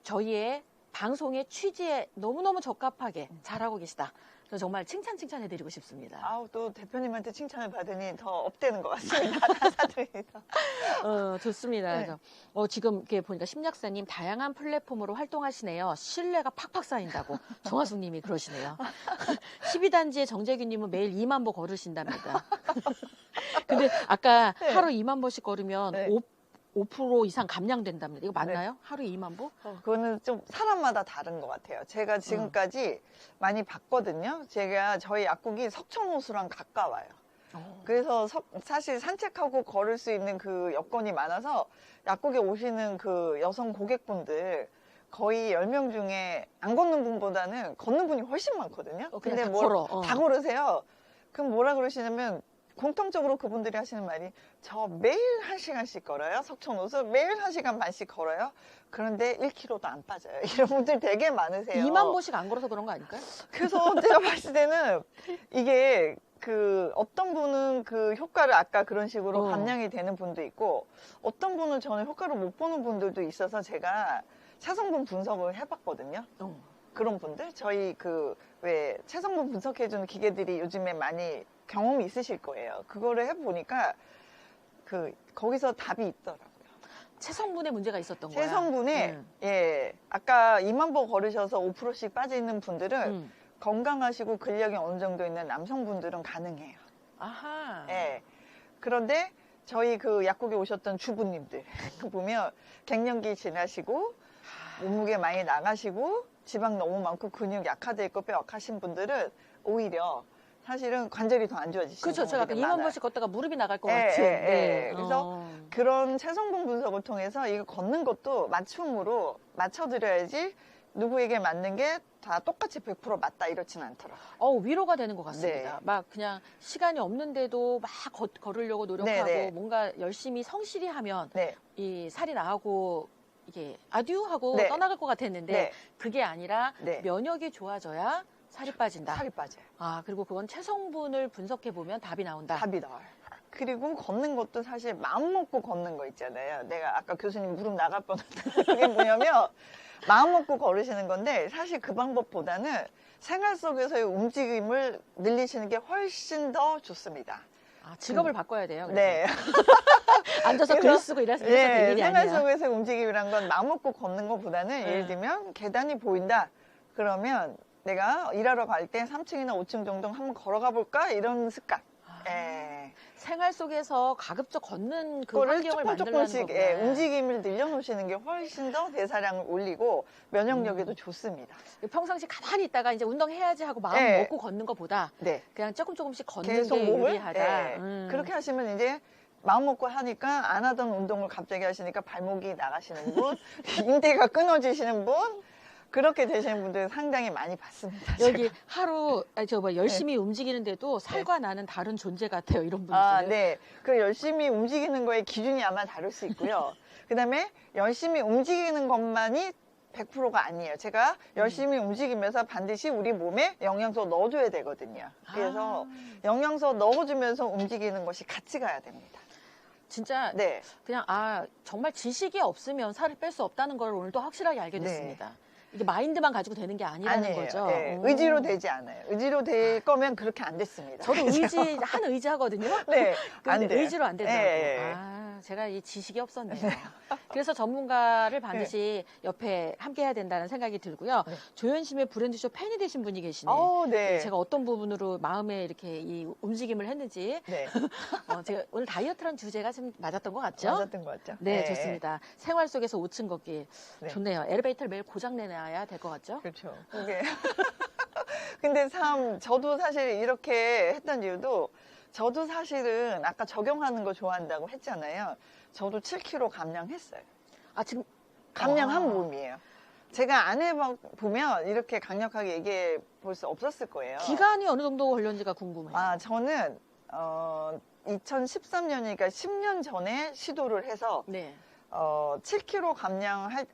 저희의 방송의 취지에 너무너무 적합하게 잘하고 계시다. 정말 칭찬해드리고 싶습니다. 또 대표님한테 칭찬을 받으니 더 업되는 것 같습니다. 감사드립니다. 좋습니다. 네. 그래서 지금 이렇게 보니까 심약사님 다양한 플랫폼으로 활동하시네요. 신뢰가 팍팍 쌓인다고 정화숙님이 그러시네요. 12단지의 정재균님은 매일 2만 보 걸으신답니다. 근데 아까 네. 하루 2만 보씩 걸으면 네. 5% 이상 감량된답니다. 이거 맞나요? 하루 2만 보? 그거는 좀 사람마다 다른 것 같아요. 제가 지금까지 많이 봤거든요. 저희 약국이 석촌호수랑 가까워요. 그래서 사실 산책하고 걸을 수 있는 그 여건이 많아서 약국에 오시는 그 여성 고객분들 거의 10명 중에 안 걷는 분보다는 걷는 분이 훨씬 많거든요. 그냥 다 뭐 걸어. 다 걸으세요. 그럼 뭐라 그러시냐면 공통적으로 그분들이 하시는 말이 저 매일 1시간씩 걸어요. 석촌호수 매일 1시간 반씩 걸어요. 그런데 1kg도 안 빠져요. 이런 분들 되게 많으세요. 2만 보씩 안 걸어서 그런 거 아닐까요? 그래서 제가 봤을 때는 이게 그 어떤 분은 그 효과를 아까 그런 식으로 감량이 되는 분도 있고 어떤 분은 저는 효과를 못 보는 분들도 있어서 제가 체성분 분석을 해봤거든요. 그런 분들 저희 그 왜 체성분 분석해주는 기계들이 요즘에 많이 경험이 있으실 거예요. 그거를 해보니까 그 거기서 답이 있더라고요. 체성분에 문제가 있었던 거야. 체성분에 예 아까 2만 보 걸으셔서 5%씩 빠져 있는 분들은 건강하시고 근력이 어느 정도 있는 남성분들은 가능해요. 아하. 예. 그런데 저희 그 약국에 오셨던 주부님들 보면 갱년기 지나시고 몸무게 많이 나가시고 지방 너무 많고 근육 약화돼 있고 뼈약하신 분들은 오히려 사실은 관절이 더 안 좋아지시는 그렇죠. 제가 아까 2만 보씩 걷다가 무릎이 나갈 것 같은. 네. 그래서 그런 체성분 분석을 통해서 이거 걷는 것도 맞춤으로 맞춰드려야지 누구에게 맞는 게 다 똑같이 100% 맞다 이렇진 않더라고요. 위로가 되는 것 같습니다. 네. 막 그냥 시간이 없는데도 막 걸으려고 노력하고 네. 뭔가 열심히 성실히 하면 네. 이 살이 나가고 이게 아듀 하고 네. 떠나갈 것 같았는데 네. 그게 아니라 네. 면역이 좋아져야 살이 빠진다. 살이 빠져요. 그리고 그건 체성분을 분석해 보면 답이 나온다. 답이 나와요. 그리고 걷는 것도 사실 마음 먹고 걷는 거 있잖아요. 내가 아까 교수님 무릎 나갈 뻔했던 그게 뭐냐면 마음 먹고 걸으시는 건데 사실 그 방법보다는 생활 속에서의 움직임을 늘리시는 게 훨씬 더 좋습니다. 직업을 바꿔야 돼요. 그래서. 네. 앉아서 글 쓰고 일해서 될 네, 일이 생활 아니야. 속에서의 움직임이란 건 마음 먹고 걷는 것보다는 예를 들면 계단이 보인다. 그러면 내가 일하러 갈 때 3층이나 5층 정도 한번 걸어가 볼까? 이런 습관. 예. 생활 속에서 가급적 걷는 그 그거를 환경을 만들라는 조금씩 거구나. 움직임을 늘려놓으시는 게 훨씬 더 대사량을 올리고 면역력에도 좋습니다. 평상시 가만히 있다가 이제 운동해야지 하고 마음 네. 먹고 걷는 것보다 네. 그냥 조금씩 걷는 계속 게 몸을 유리하다. 그렇게 하시면 이제 마음 먹고 하니까 안 하던 운동을 갑자기 하시니까 발목이 나가시는 분, 인대가 끊어지시는 분, 그렇게 되시는 분들 상당히 많이 봤습니다. 여기 제가. 하루 열심히 움직이는데도 살과 나는 다른 존재 같아요. 이런 분들. 네. 그 열심히 움직이는 거의 기준이 아마 다를 수 있고요. 그다음에 열심히 움직이는 것만이 100%가 아니에요. 제가 열심히 움직이면서 반드시 우리 몸에 영양소 넣어줘야 되거든요. 그래서 영양소 넣어주면서 움직이는 것이 같이 가야 됩니다. 진짜 네. 그냥 정말 지식이 없으면 살을 뺄 수 없다는 걸 오늘 또 확실하게 알게 됐습니다. 이게 마인드만 가지고 되는 게 아니라는 아니에요. 거죠. 네. 의지로 되지 않아요. 의지로 될 거면 그렇게 안 됐습니다. 저도 한 의지 하거든요. 네, 근데 안 돼요. 의지로 안 되더라고요. 네. 제가 이 지식이 없었네요. 그래서 전문가를 반드시 옆에 함께 해야 된다는 생각이 들고요. 조현심의 브랜드쇼 팬이 되신 분이 계시네. 네. 제가 어떤 부분으로 마음에 이렇게 이 움직임을 했는지. 네. 제가 오늘 다이어트란 주제가 좀 맞았던 것 같죠? 맞았던 것 같죠? 네, 좋습니다. 생활 속에서 5층 걷기. 네. 좋네요. 엘리베이터를 매일 고장 내놔야 될 것 같죠? 그렇죠. 그게. 근데 저도 사실 이렇게 했던 이유도 저도 사실은 아까 적용하는 거 좋아한다고 했잖아요. 저도 7kg 감량했어요. 지금 감량한 몸이에요. 제가 안 해보면 이렇게 강력하게 얘기해 볼 수 없었을 거예요. 기간이 어느 정도 걸렸는지가 궁금해요. 저는 2013년이니까 10년 전에 시도를 해서 네. 7kg 감량할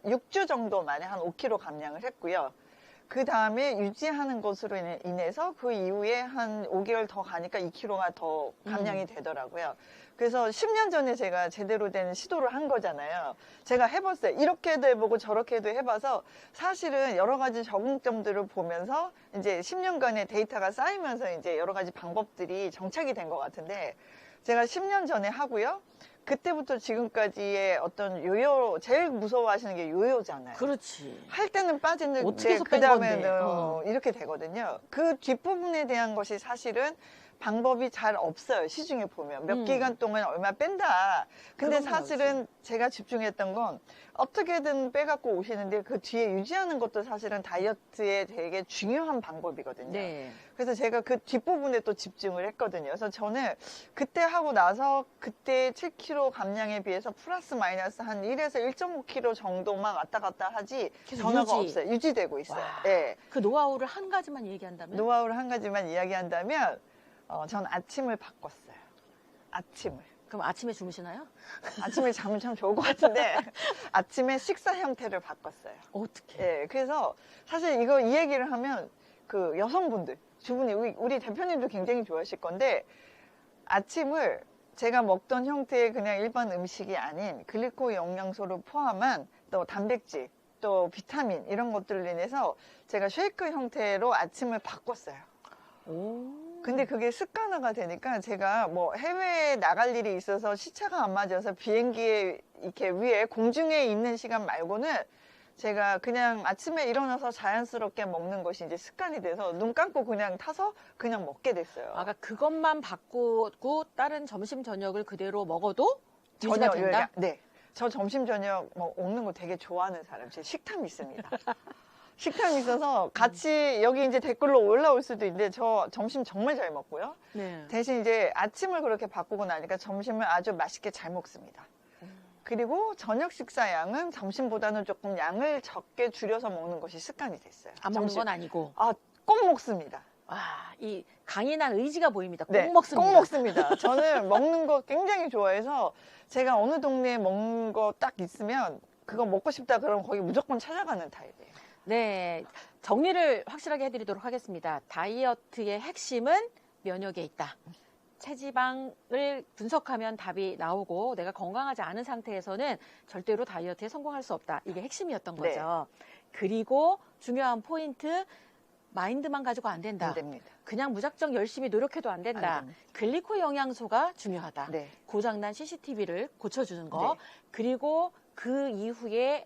6주 정도 만에 한 5kg 감량을 했고요. 그 다음에 유지하는 것으로 인해서 그 이후에 한 5개월 더 가니까 2kg가 더 감량이 되더라고요. 그래서 10년 전에 제가 제대로 된 시도를 한 거잖아요. 제가 해봤어요. 이렇게도 해보고 저렇게도 해봐서 사실은 여러 가지 적응점들을 보면서 이제 10년간의 데이터가 쌓이면서 이제 여러 가지 방법들이 정착이 된 것 같은데 제가 10년 전에 하고요. 그때부터 지금까지의 어떤 제일 무서워하시는 게 요요잖아요. 그렇지. 할 때는 빠지는데 어떻게 해서 그 뺀 다음에는 건데. 이렇게 되거든요. 그 뒷부분에 대한 것이 사실은 방법이 잘 없어요. 시중에 보면 몇 기간 동안 얼마 뺀다. 근데 그런 건 사실은 제가 집중했던 건 어떻게든 빼갖고 오시는데 그 뒤에 유지하는 것도 사실은 다이어트에 되게 중요한 방법이거든요. 네. 그래서 제가 그 뒷부분에 또 집중을 했거든요. 그래서 저는 그때 하고 나서 그때 7kg 감량에 비해서 플러스 마이너스 한 1에서 1.5kg 정도만 왔다 갔다 하지 계속 변화가 유지. 없어요. 유지되고 있어요. 와. 예. 그 노하우를 한 가지만 얘기한다면? 노하우를 한 가지만 이야기한다면 전 아침을 바꿨어요. 아침을. 그럼 아침에 주무시나요? 아침에 자면 참 좋을 것 같은데 아침에 식사 형태를 바꿨어요. 어떻게? 예, 그래서 사실 이거 이 얘기를 하면 그 여성분들, 주부님, 우리 대표님도 굉장히 좋아하실 건데 아침을 제가 먹던 형태의 그냥 일반 음식이 아닌 글리코 영양소를 포함한 또 단백질, 또 비타민 이런 것들을 인해서 제가 쉐이크 형태로 아침을 바꿨어요. 오. 근데 그게 습관화가 되니까 제가 뭐 해외에 나갈 일이 있어서 시차가 안 맞아서 비행기에 이렇게 위에 공중에 있는 시간 말고는 제가 그냥 아침에 일어나서 자연스럽게 먹는 것이 이제 습관이 돼서 눈 감고 그냥 타서 그냥 먹게 됐어요. 아까 그것만 바꾸고 다른 점심 저녁을 그대로 먹어도 유지가 된다? 네. 저 점심 저녁 뭐 먹는 거 되게 좋아하는 사람. 제 식탐이 있습니다. 식탐이 있어서 같이 여기 이제 댓글로 올라올 수도 있는데 저 점심 정말 잘 먹고요. 네. 대신 이제 아침을 그렇게 바꾸고 나니까 점심을 아주 맛있게 잘 먹습니다. 그리고 저녁 식사 양은 점심보다는 조금 양을 적게 줄여서 먹는 것이 습관이 됐어요. 안 먹는 건 아니고. 꼭 먹습니다. 이 강인한 의지가 보입니다. 꼭 네, 먹습니다. 꼭 먹습니다. 저는 먹는 거 굉장히 좋아해서 제가 어느 동네에 먹는 거 딱 있으면 그거 먹고 싶다 그러면 거기 무조건 찾아가는 타입이에요. 네, 정리를 확실하게 해드리도록 하겠습니다. 다이어트의 핵심은 면역에 있다. 체지방을 분석하면 답이 나오고 내가 건강하지 않은 상태에서는 절대로 다이어트에 성공할 수 없다. 이게 핵심이었던 네. 거죠. 그리고 중요한 포인트, 마인드만 가지고 안 된다. 안 됩니다. 그냥 무작정 열심히 노력해도 안 된다. 안 됩니다. 글리코 영양소가 중요하다. 네. 고장난 CCTV를 고쳐주는 거. 네. 그리고 그 이후에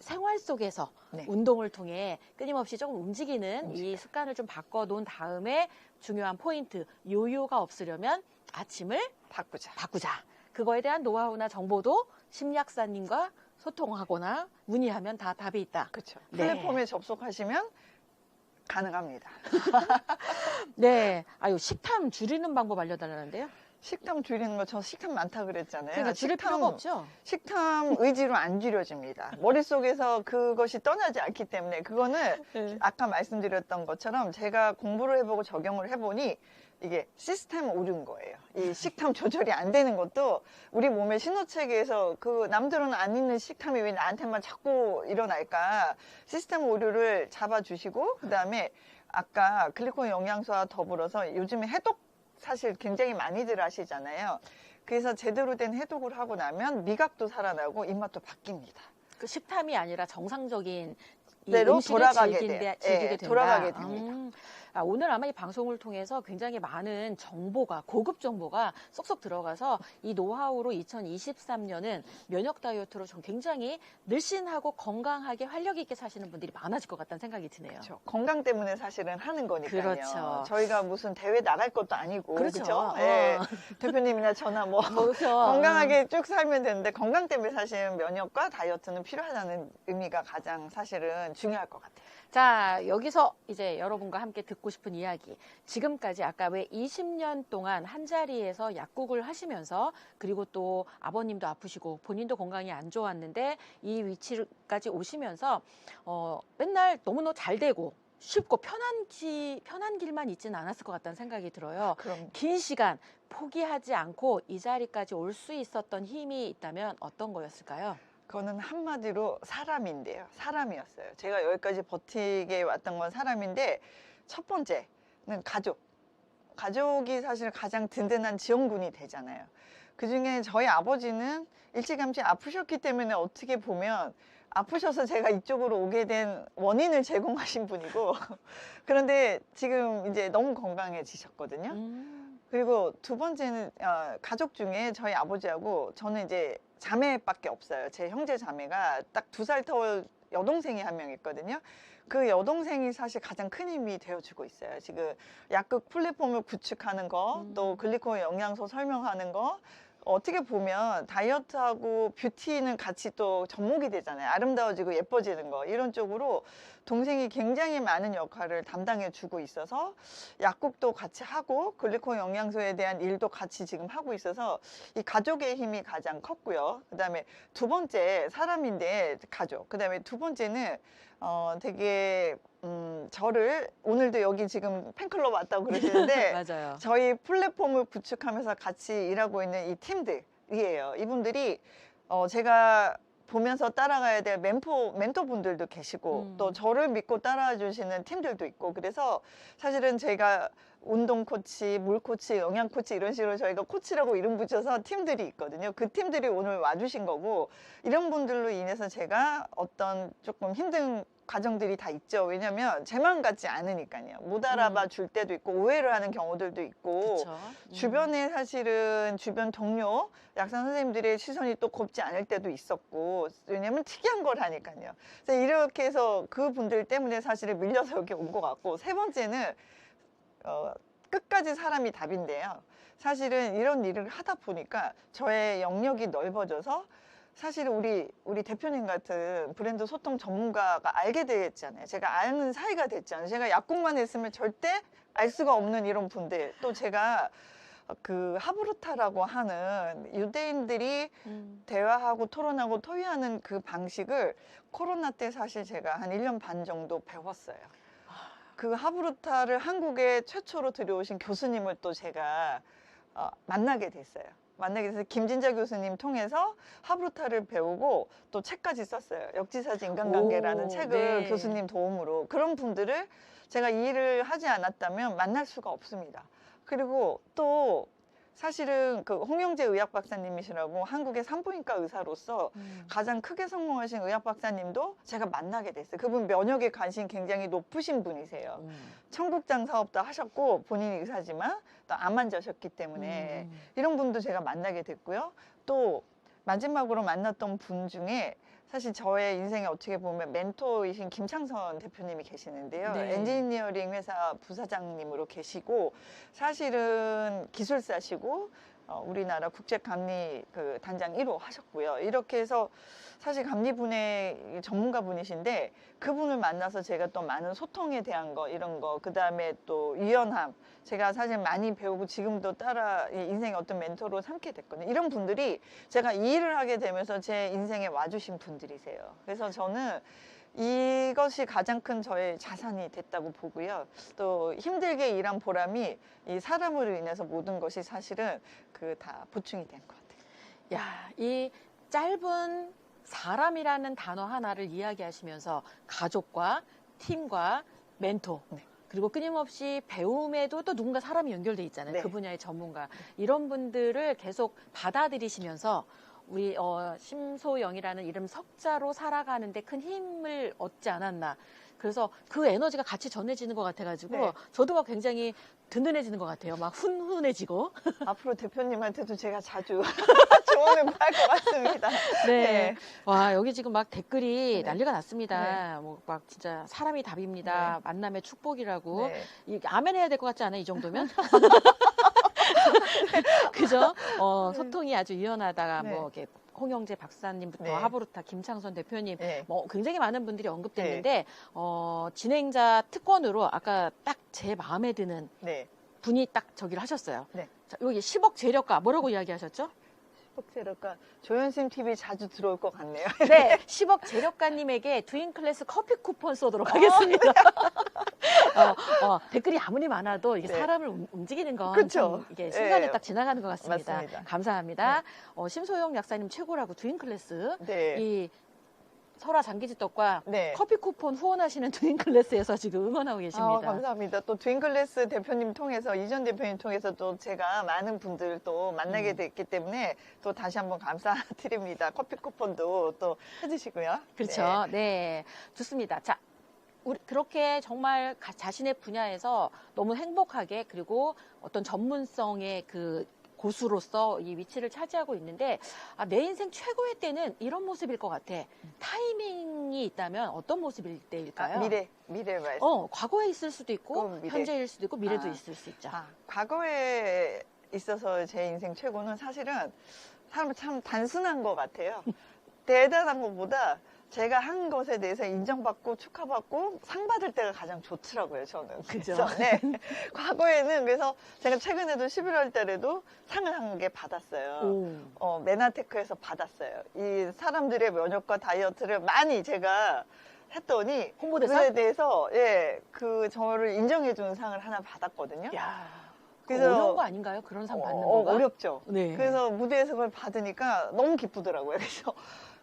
생활 속에서 네. 운동을 통해 끊임없이 조금 움직이는 이 습관을 좀 바꿔놓은 다음에 중요한 포인트, 요요가 없으려면 아침을 바꾸자. 그거에 대한 노하우나 정보도 심리학사님과 소통하거나 문의하면 다 답이 있다. 그렇죠. 네. 플랫폼에 접속하시면 가능합니다. 네. 식탐 줄이는 방법 알려달라는데요. 식탐 줄이는 거 저 식탐 많다 그랬잖아요. 그러니까 줄일 필요가 없죠. 식탐 의지로 안 줄여집니다. 머릿속에서 그것이 떠나지 않기 때문에 그거는 네. 아까 말씀드렸던 것처럼 제가 공부를 해보고 적용을 해보니 이게 시스템 오류인 거예요. 이 식탐 조절이 안 되는 것도 우리 몸의 신호체계에서 그 남들은 안 있는 식탐이 왜 나한테만 자꾸 일어날까 시스템 오류를 잡아주시고 그다음에 아까 글리코겐 영양소와 더불어서 요즘에 해독 사실 굉장히 많이들 하시잖아요. 그래서 제대로 된 해독을 하고 나면 미각도 살아나고 입맛도 바뀝니다. 그 식탐이 아니라 정상적인 이 대로 음식을 돌아가게 즐기게 돼요. 된다. 돌아가게 됩니다. 오늘 아마 이 방송을 통해서 굉장히 많은 정보가, 고급 정보가 쏙쏙 들어가서 이 노하우로 2023년은 면역 다이어트로 좀 굉장히 늘씬하고 건강하게 활력 있게 사시는 분들이 많아질 것 같다는 생각이 드네요. 그렇죠. 건강 때문에 사실은 하는 거니까요. 그렇죠. 저희가 무슨 대회 나갈 것도 아니고 그렇죠. 그렇죠? 예. 대표님이나 저나 뭐 그렇죠. 건강하게 쭉 살면 되는데 건강 때문에 사실 면역과 다이어트는 필요하다는 의미가 가장 사실은 중요할 것 같아요. 자, 여기서 이제 여러분과 함께 듣고 싶은 이야기. 지금까지 아까 왜 20년 동안 한자리에서 약국을 하시면서 그리고 또 아버님도 아프시고 본인도 건강이 안 좋았는데 이 위치까지 오시면서 맨날 너무너무 잘 되고 쉽고 편한 길만 있지는 않았을 것 같다는 생각이 들어요. 그럼 긴 시간 포기하지 않고 이 자리까지 올 수 있었던 힘이 있다면 어떤 거였을까요? 그거는 한마디로 사람인데요. 사람이었어요. 제가 여기까지 버티게 왔던 건 사람인데 첫 번째는 가족. 가족이 사실 가장 든든한 지원군이 되잖아요. 그중에 저희 아버지는 일찌감치 아프셨기 때문에 어떻게 보면 아프셔서 제가 이쪽으로 오게 된 원인을 제공하신 분이고 그런데 지금 이제 너무 건강해지셨거든요. 그리고 두 번째는 가족 중에 저희 아버지하고 저는 이제 자매밖에 없어요. 제 형제 자매가 딱 2살 여동생이 한 명 있거든요. 그 여동생이 사실 가장 큰 힘이 되어주고 있어요. 지금 약국 플랫폼을 구축하는 거, 또 글리코겐 영양소 설명하는 거, 어떻게 보면 다이어트하고 뷰티는 같이 또 접목이 되잖아요. 아름다워지고 예뻐지는 거. 이런 쪽으로 동생이 굉장히 많은 역할을 담당해 주고 있어서 약국도 같이 하고 글리코겐 영양소에 대한 일도 같이 지금 하고 있어서 이 가족의 힘이 가장 컸고요. 그 다음에 두 번째 사람인데 가족. 그 다음에 두 번째는 되게 저를 오늘도 여기 지금 팬클럽 왔다고 그러시는데 맞아요. 저희 플랫폼을 구축하면서 같이 일하고 있는 이 팀들이에요. 이분들이 제가 보면서 따라가야 될 멘토분들도 계시고 또 저를 믿고 따라와 주시는 팀들도 있고 그래서 사실은 제가 운동 코치, 물 코치, 영양 코치 이런 식으로 저희가 코치라고 이름 붙여서 팀들이 있거든요. 그 팀들이 오늘 와주신 거고 이런 분들로 인해서 제가 어떤 조금 힘든 과정들이 다 있죠. 왜냐면 제 마음 같지 않으니까요. 못 알아봐 줄 때도 있고 오해를 하는 경우들도 있고 그쵸. 주변에 사실은 주변 동료 약사 선생님들의 시선이 또 곱지 않을 때도 있었고 왜냐면 특이한 걸 하니까요. 그래서 이렇게 해서 그 분들 때문에 사실은 밀려서 여기 온 것 같고 세 번째는 끝까지 사람이 답인데요. 사실은 이런 일을 하다 보니까 저의 영역이 넓어져서 사실 우리 대표님 같은 브랜드 소통 전문가가 알게 됐잖아요. 제가 아는 사이가 됐잖아요. 제가 약국만 했으면 절대 알 수가 없는 이런 분들. 또 제가 그 하브루타라고 하는 유대인들이 대화하고 토론하고 토의하는 그 방식을 코로나 때 사실 제가 한 1년 반 정도 배웠어요. 그 하브루타를 한국에 최초로 들여오신 교수님을 또 제가 만나게 됐어요. 만나게 돼서 김진자 교수님 통해서 하브루타를 배우고 또 책까지 썼어요. 역지사지 인간관계라는 오, 책을 네. 교수님 도움으로. 그런 분들을 제가 이 일을 하지 않았다면 만날 수가 없습니다. 그리고 또 사실은 그 홍영재 의학 박사님이시라고 한국의 산부인과 의사로서 가장 크게 성공하신 의학 박사님도 제가 만나게 됐어요. 그분 면역에 관심이 굉장히 높으신 분이세요. 청국장 사업도 하셨고 본인이 의사지만 또 암 환자셨기 때문에 이런 분도 제가 만나게 됐고요. 또 마지막으로 만났던 분 중에 사실 저의 인생에 어떻게 보면 멘토이신 김창선 대표님이 계시는데요. 네. 엔지니어링 회사 부사장님으로 계시고 사실은 기술사시고 우리나라 국제감리 그 단장 1호 하셨고요. 이렇게 해서 사실 감리분의 전문가분이신데 그분을 만나서 제가 또 많은 소통에 대한 거 이런 거 그다음에 또 유연함 제가 사실 많이 배우고 지금도 따라 인생의 어떤 멘토로 삼게 됐거든요. 이런 분들이 제가 이 일을 하게 되면서 제 인생에 와주신 분들이세요. 그래서 저는 이것이 가장 큰 저의 자산이 됐다고 보고요. 또 힘들게 일한 보람이 이 사람으로 인해서 모든 것이 사실은 그 다 보충이 된 것 같아요. 야, 이 짧은 사람이라는 단어 하나를 이야기하시면서 가족과 팀과 멘토 그리고 끊임없이 배움에도 또 누군가 사람이 연결돼 있잖아요. 네. 그 분야의 전문가 이런 분들을 계속 받아들이시면서 우리 심소영이라는 이름 석자로 살아가는데 큰 힘을 얻지 않았나. 그래서 그 에너지가 같이 전해지는 것 같아가지고 네. 저도 막 굉장히 든든해지는 것 같아요. 막 훈훈해지고. 앞으로 대표님한테도 제가 자주 조언을 구할 것 같습니다. 네. 와, 여기 지금 막 댓글이 네. 난리가 났습니다. 뭐 막 진짜 사람이 답입니다. 네. 만남의 축복이라고. 네. 이 아멘 해야 될 것 같지 않아요? 이 정도면? 그죠? 소통이 아주 유연하다가 네. 뭐 이렇게 홍영재 박사님부터 네. 하브루타 김창선 대표님 네. 뭐 굉장히 많은 분들이 언급됐는데 진행자 특권으로 아까 딱 제 마음에 드는 네. 분이 딱 저기를 하셨어요. 네. 자, 여기 10억 재력가 뭐라고 이야기하셨죠? 복제로가 조연심 TV 자주 들어올 것 같네요. 네, 10억 재력가님에게 드림클래스 커피 쿠폰 쏘도록 하겠습니다. 댓글이 아무리 많아도 이게 네. 사람을 움직이는 건 그쵸. 참 이게 순간에 네. 딱 지나가는 것 같습니다. 맞습니다. 감사합니다. 심소영 약사님 최고라고 드림클래스 네. 이 설화 장기지떡과 네. 커피 쿠폰 후원하시는 드림클래스에서 지금 응원하고 계십니다. 감사합니다. 또 드림클래스 대표님 통해서 이전 대표님 통해서 또 제가 많은 분들 또 만나게 됐기 때문에 또 다시 한번 감사드립니다. 커피 쿠폰도 또 해주시고요. 그렇죠. 네. 좋습니다. 자, 우리 그렇게 정말 자신의 분야에서 너무 행복하게 그리고 어떤 전문성의 그 고수로서 이 위치를 차지하고 있는데 내 인생 최고의 때는 이런 모습일 것 같아. 타이밍이 있다면 어떤 모습일 때일까요? 미래 말씀. 과거에 있을 수도 있고 미래. 현재일 수도 있고 미래도 있을 수 있죠. 과거에 있어서 제 인생 최고는 사실은 참 단순한 것 같아요. 대단한 것보다 제가 한 것에 대해서 인정받고 축하받고 상 받을 때가 가장 좋더라고요, 저는. 그죠? 그래서, 네. 과거에는 그래서 제가 최근에도 11월 달에도 상을 한 개 받았어요. 메나테크에서 받았어요. 이 사람들의 면역과 다이어트를 많이 제가 했더니 홍보대사? 그에 대해서 저를 인정해주는 상을 하나 받았거든요. 야, 그래서 어려운 거 아닌가요? 그런 상 받는 거가? 어렵죠. 네. 그래서 무대에서 그걸 받으니까 너무 기쁘더라고요. 그래서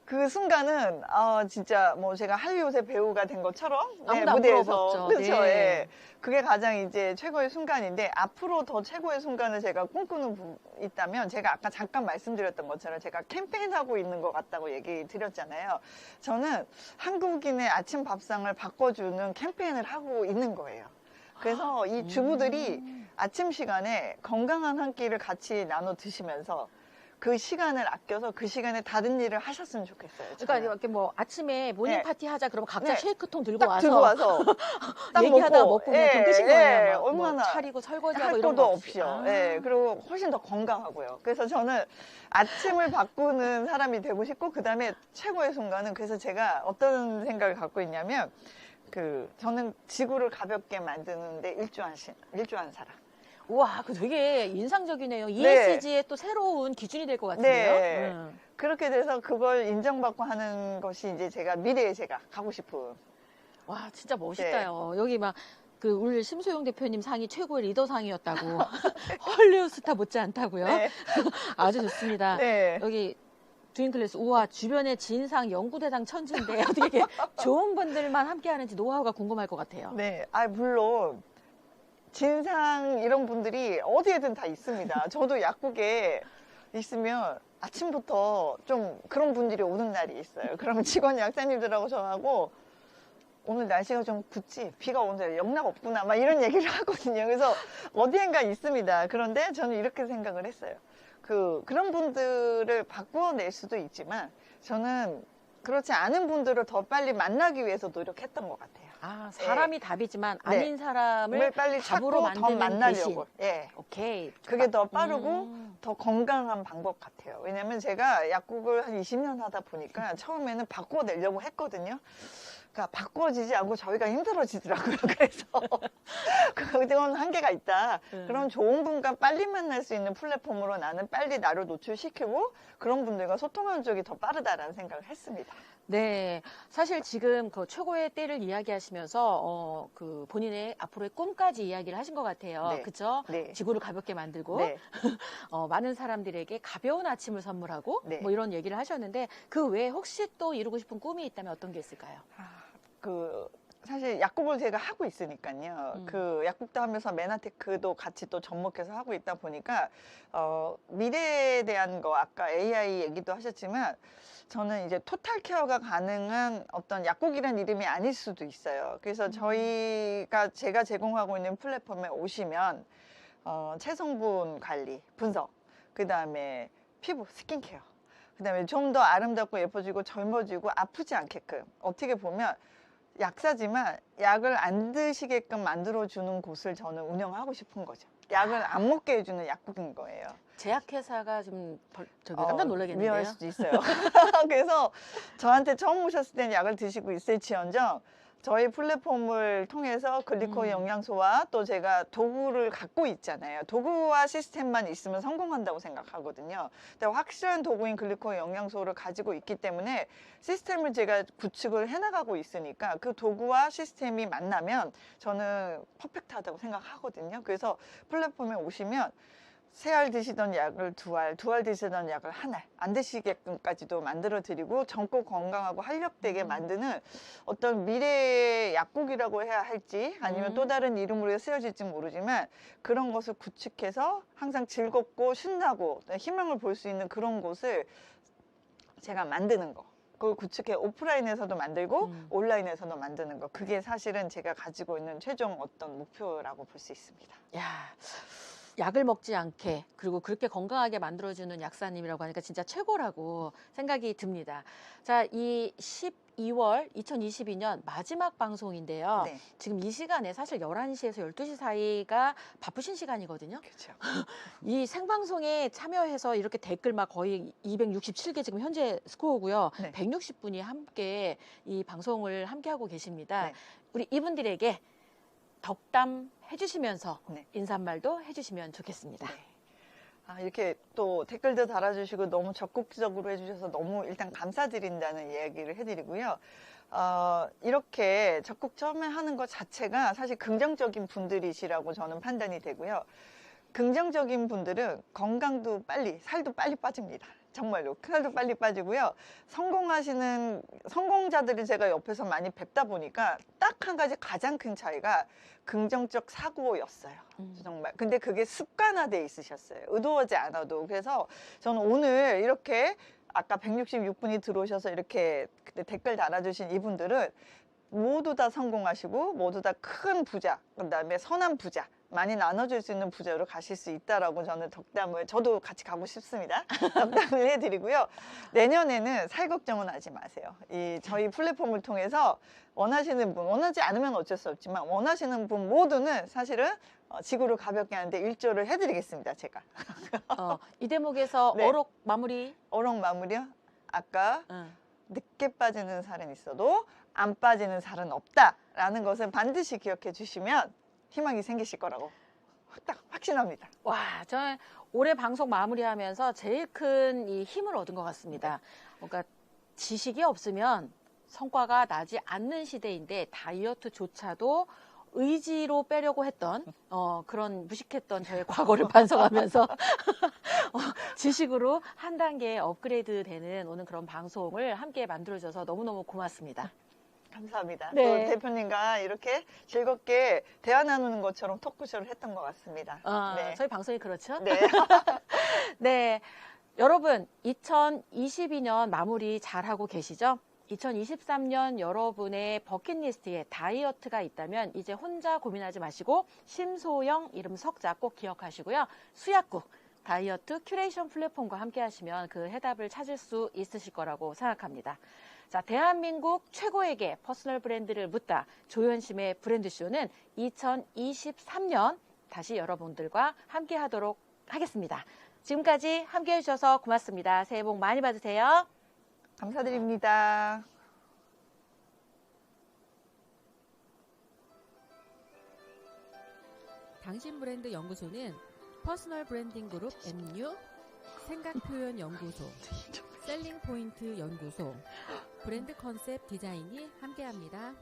그 순간은 진짜 뭐 제가 할리우드의 배우가 된 것처럼 무대에서 그렇죠. 네. 그게 가장 이제 최고의 순간인데 앞으로 더 최고의 순간을 제가 꿈꾸는 있다면 제가 아까 잠깐 말씀드렸던 것처럼 제가 캠페인하고 있는 것 같다고 얘기 드렸잖아요. 저는 한국인의 아침 밥상을 바꿔주는 캠페인을 하고 있는 거예요. 그래서 이 주부들이 아침 시간에 건강한 한 끼를 같이 나눠 드시면서 그 시간을 아껴서 그 시간에 다른 일을 하셨으면 좋겠어요. 그러니까 이렇게 뭐 아침에 모닝 파티 하자 그러면 각자 쉐이크통 들고 와서 딱 얘기하다 먹고 그냥 좀 드신 거예요. 얼마나 뭐 차리고 설거지하고 할 이런 것도 거 없이요. 그리고 훨씬 더 건강하고요. 그래서 저는 아침을 바꾸는 사람이 되고 싶고 그다음에 최고의 순간은 그래서 제가 어떤 생각을 갖고 있냐면 저는 지구를 가볍게 만드는데 일조한 사람. 우와, 그 되게 인상적이네요. ESG의 또 새로운 기준이 될 것 같은데요. 네. 그렇게 돼서 그걸 인정받고 하는 것이 이제 미래에 제가 가고 싶은. 와, 진짜 멋있다요. 여기 막 우리 심소영 대표님 상이 최고의 리더상이었다고. 헐리우드 스타 못지않다고요. 네. 아주 좋습니다. 네. 여기 듀잉클래스, 우와, 주변에 진상, 연구대상 천지인데 어떻게 이렇게 좋은 분들만 함께 하는지 노하우가 궁금할 것 같아요. 네. 물론. 진상 이런 분들이 어디에든 다 있습니다. 저도 약국에 있으면 아침부터 좀 그런 분들이 오는 날이 있어요. 그러면 직원 약사님들하고 전화하고 오늘 날씨가 좀 굳지? 비가 오는데 영락 없구나 막 이런 얘기를 하거든요. 그래서 어디엔가 있습니다. 그런데 저는 이렇게 생각을 했어요. 그런 분들을 바꿔낼 수도 있지만 저는 그렇지 않은 분들을 더 빨리 만나기 위해서 노력했던 것 같아요. 사람이 답이지만 아닌 사람을 빨리 답으로 찾고 더 만나려고. 오케이. 그게 더 빠르고 더 건강한 방법 같아요. 왜냐면 제가 약국을 한 20년 하다 보니까 처음에는 바꿔내려고 했거든요. 그러니까 바꿔지지 않고 저희가 힘들어지더라고요. 그래서 그건 한계가 있다. 그런 좋은 분과 빨리 만날 수 있는 플랫폼으로 나는 빨리 나를 노출시키고 그런 분들과 소통하는 쪽이 더 빠르다라는 생각을 했습니다. 네, 사실 지금 그 최고의 때를 이야기하시면서 본인의 앞으로의 꿈까지 이야기를 하신 것 같아요. 네. 그렇죠? 네. 지구를 가볍게 만들고 네. 많은 사람들에게 가벼운 아침을 선물하고 네. 뭐 이런 얘기를 하셨는데 그 외에 혹시 또 이루고 싶은 꿈이 있다면 어떤 게 있을까요? 사실 약국을 제가 하고 있으니까요. 약국도 하면서 메나테크도 같이 또 접목해서 하고 있다 보니까 미래에 대한 거 아까 AI 얘기도 하셨지만 저는 이제 토탈 케어가 가능한 어떤 약국이라는 이름이 아닐 수도 있어요. 그래서 제가 제공하고 있는 플랫폼에 오시면 체성분 관리, 분석, 그 다음에 피부, 스킨케어, 그 다음에 좀 더 아름답고 예뻐지고 젊어지고 아프지 않게끔 어떻게 보면 약사지만 약을 안 드시게끔 만들어주는 곳을 저는 운영하고 싶은 거죠. 약을 안 먹게 해주는 약국인 거예요. 제약회사가 좀 깜짝 놀라겠는데요. 위험할 수도 있어요. 그래서 저한테 처음 오셨을 때는 약을 드시고 있을지언정 저희 플랫폼을 통해서 글리코 영양소와 또 제가 도구를 갖고 있잖아요. 도구와 시스템만 있으면 성공한다고 생각하거든요. 근데 확실한 도구인 글리코 영양소를 가지고 있기 때문에 시스템을 제가 구축을 해나가고 있으니까 그 도구와 시스템이 만나면 저는 퍼펙트하다고 생각하거든요. 그래서 플랫폼에 오시면 세 알 드시던 약을 두 알 드시던 약을 한 알 안 드시게끔까지도 만들어드리고 젊고 건강하고 활력되게 만드는 어떤 미래의 약국이라고 해야 할지 아니면 또 다른 이름으로 쓰여질지 모르지만 그런 것을 구축해서 항상 즐겁고 신나고 희망을 볼 수 있는 그런 곳을 제가 만드는 거. 그걸 구축해 오프라인에서도 만들고 온라인에서도 만드는 거. 그게 사실은 제가 가지고 있는 최종 어떤 목표라고 볼 수 있습니다. 야. 약을 먹지 않게 그리고 그렇게 건강하게 만들어주는 약사님이라고 하니까 진짜 최고라고 생각이 듭니다. 자, 이 12월 2022년 마지막 방송인데요. 네. 지금 이 시간에 사실 11시에서 12시 사이가 바쁘신 시간이거든요. 그렇죠. 이 생방송에 참여해서 이렇게 댓글 막 거의 267개 지금 현재 스코어고요. 네. 160분이 함께 이 방송을 함께 하고 계십니다. 네. 우리 이분들에게 덕담 해주시면서 네. 인사말도 해주시면 좋겠습니다. 네. 아, 이렇게 또 댓글도 달아주시고 너무 적극적으로 해주셔서 너무 일단 감사드린다는 이야기를 해드리고요. 이렇게 적극 처음에 하는 것 자체가 사실 긍정적인 분들이시라고 저는 판단이 되고요. 긍정적인 분들은 건강도 빨리, 살도 빨리 빠집니다. 정말로. 살도 빨리 빠지고요. 성공자들이 제가 옆에서 많이 뵙다 보니까 딱 한 가지 가장 큰 차이가 긍정적 사고였어요. 정말. 근데 그게 습관화돼 있으셨어요. 의도하지 않아도. 그래서 저는 오늘 이렇게 아까 166분이 들어오셔서 이렇게 그때 댓글 달아주신 이분들은 모두 다 성공하시고 모두 다 큰 부자, 그다음에 선한 부자, 많이 나눠줄 수 있는 부자로 가실 수 있다라고 저는 저도 같이 가고 싶습니다. 덕담을 해드리고요. 내년에는 살 걱정은 하지 마세요. 저희 플랫폼을 통해서 원하시는 분, 원하지 않으면 어쩔 수 없지만 원하시는 분 모두는 사실은 지구를 가볍게 하는데 일조를 해드리겠습니다. 제가. 이 대목에서 네. 어록 마무리. 어록 마무리요? 아까 늦게 빠지는 살은 있어도 안 빠지는 살은 없다라는 것을 반드시 기억해 주시면 희망이 생기실 거라고 딱 확신합니다. 와, 저는 올해 방송 마무리하면서 제일 큰 이 힘을 얻은 것 같습니다. 그러니까 지식이 없으면 성과가 나지 않는 시대인데 다이어트조차도 의지로 빼려고 했던 그런 무식했던 저의 과거를 반성하면서 지식으로 한 단계 업그레이드 되는 오늘 그런 방송을 함께 만들어줘서 너무너무 고맙습니다. 감사합니다. 네. 또 대표님과 이렇게 즐겁게 대화 나누는 것처럼 토크쇼를 했던 것 같습니다. 네. 저희 방송이 그렇죠? 네. 네. 여러분, 2022년 마무리 잘하고 계시죠? 2023년 여러분의 버킷리스트에 다이어트가 있다면 이제 혼자 고민하지 마시고 심소영 이름 석자 꼭 기억하시고요. 수약국 다이어트 큐레이션 플랫폼과 함께 하시면 그 해답을 찾을 수 있으실 거라고 생각합니다. 자, 대한민국 최고에게 퍼스널 브랜드를 묻다 조현심의 브랜드쇼는 2023년 다시 여러분들과 함께 하도록 하겠습니다. 지금까지 함께 해주셔서 고맙습니다. 새해 복 많이 받으세요. 감사드립니다. 당신 브랜드 연구소는 퍼스널 브랜딩 그룹 MU, 생각표현 연구소, 셀링 포인트 연구소, 브랜드 컨셉 디자인이 함께합니다.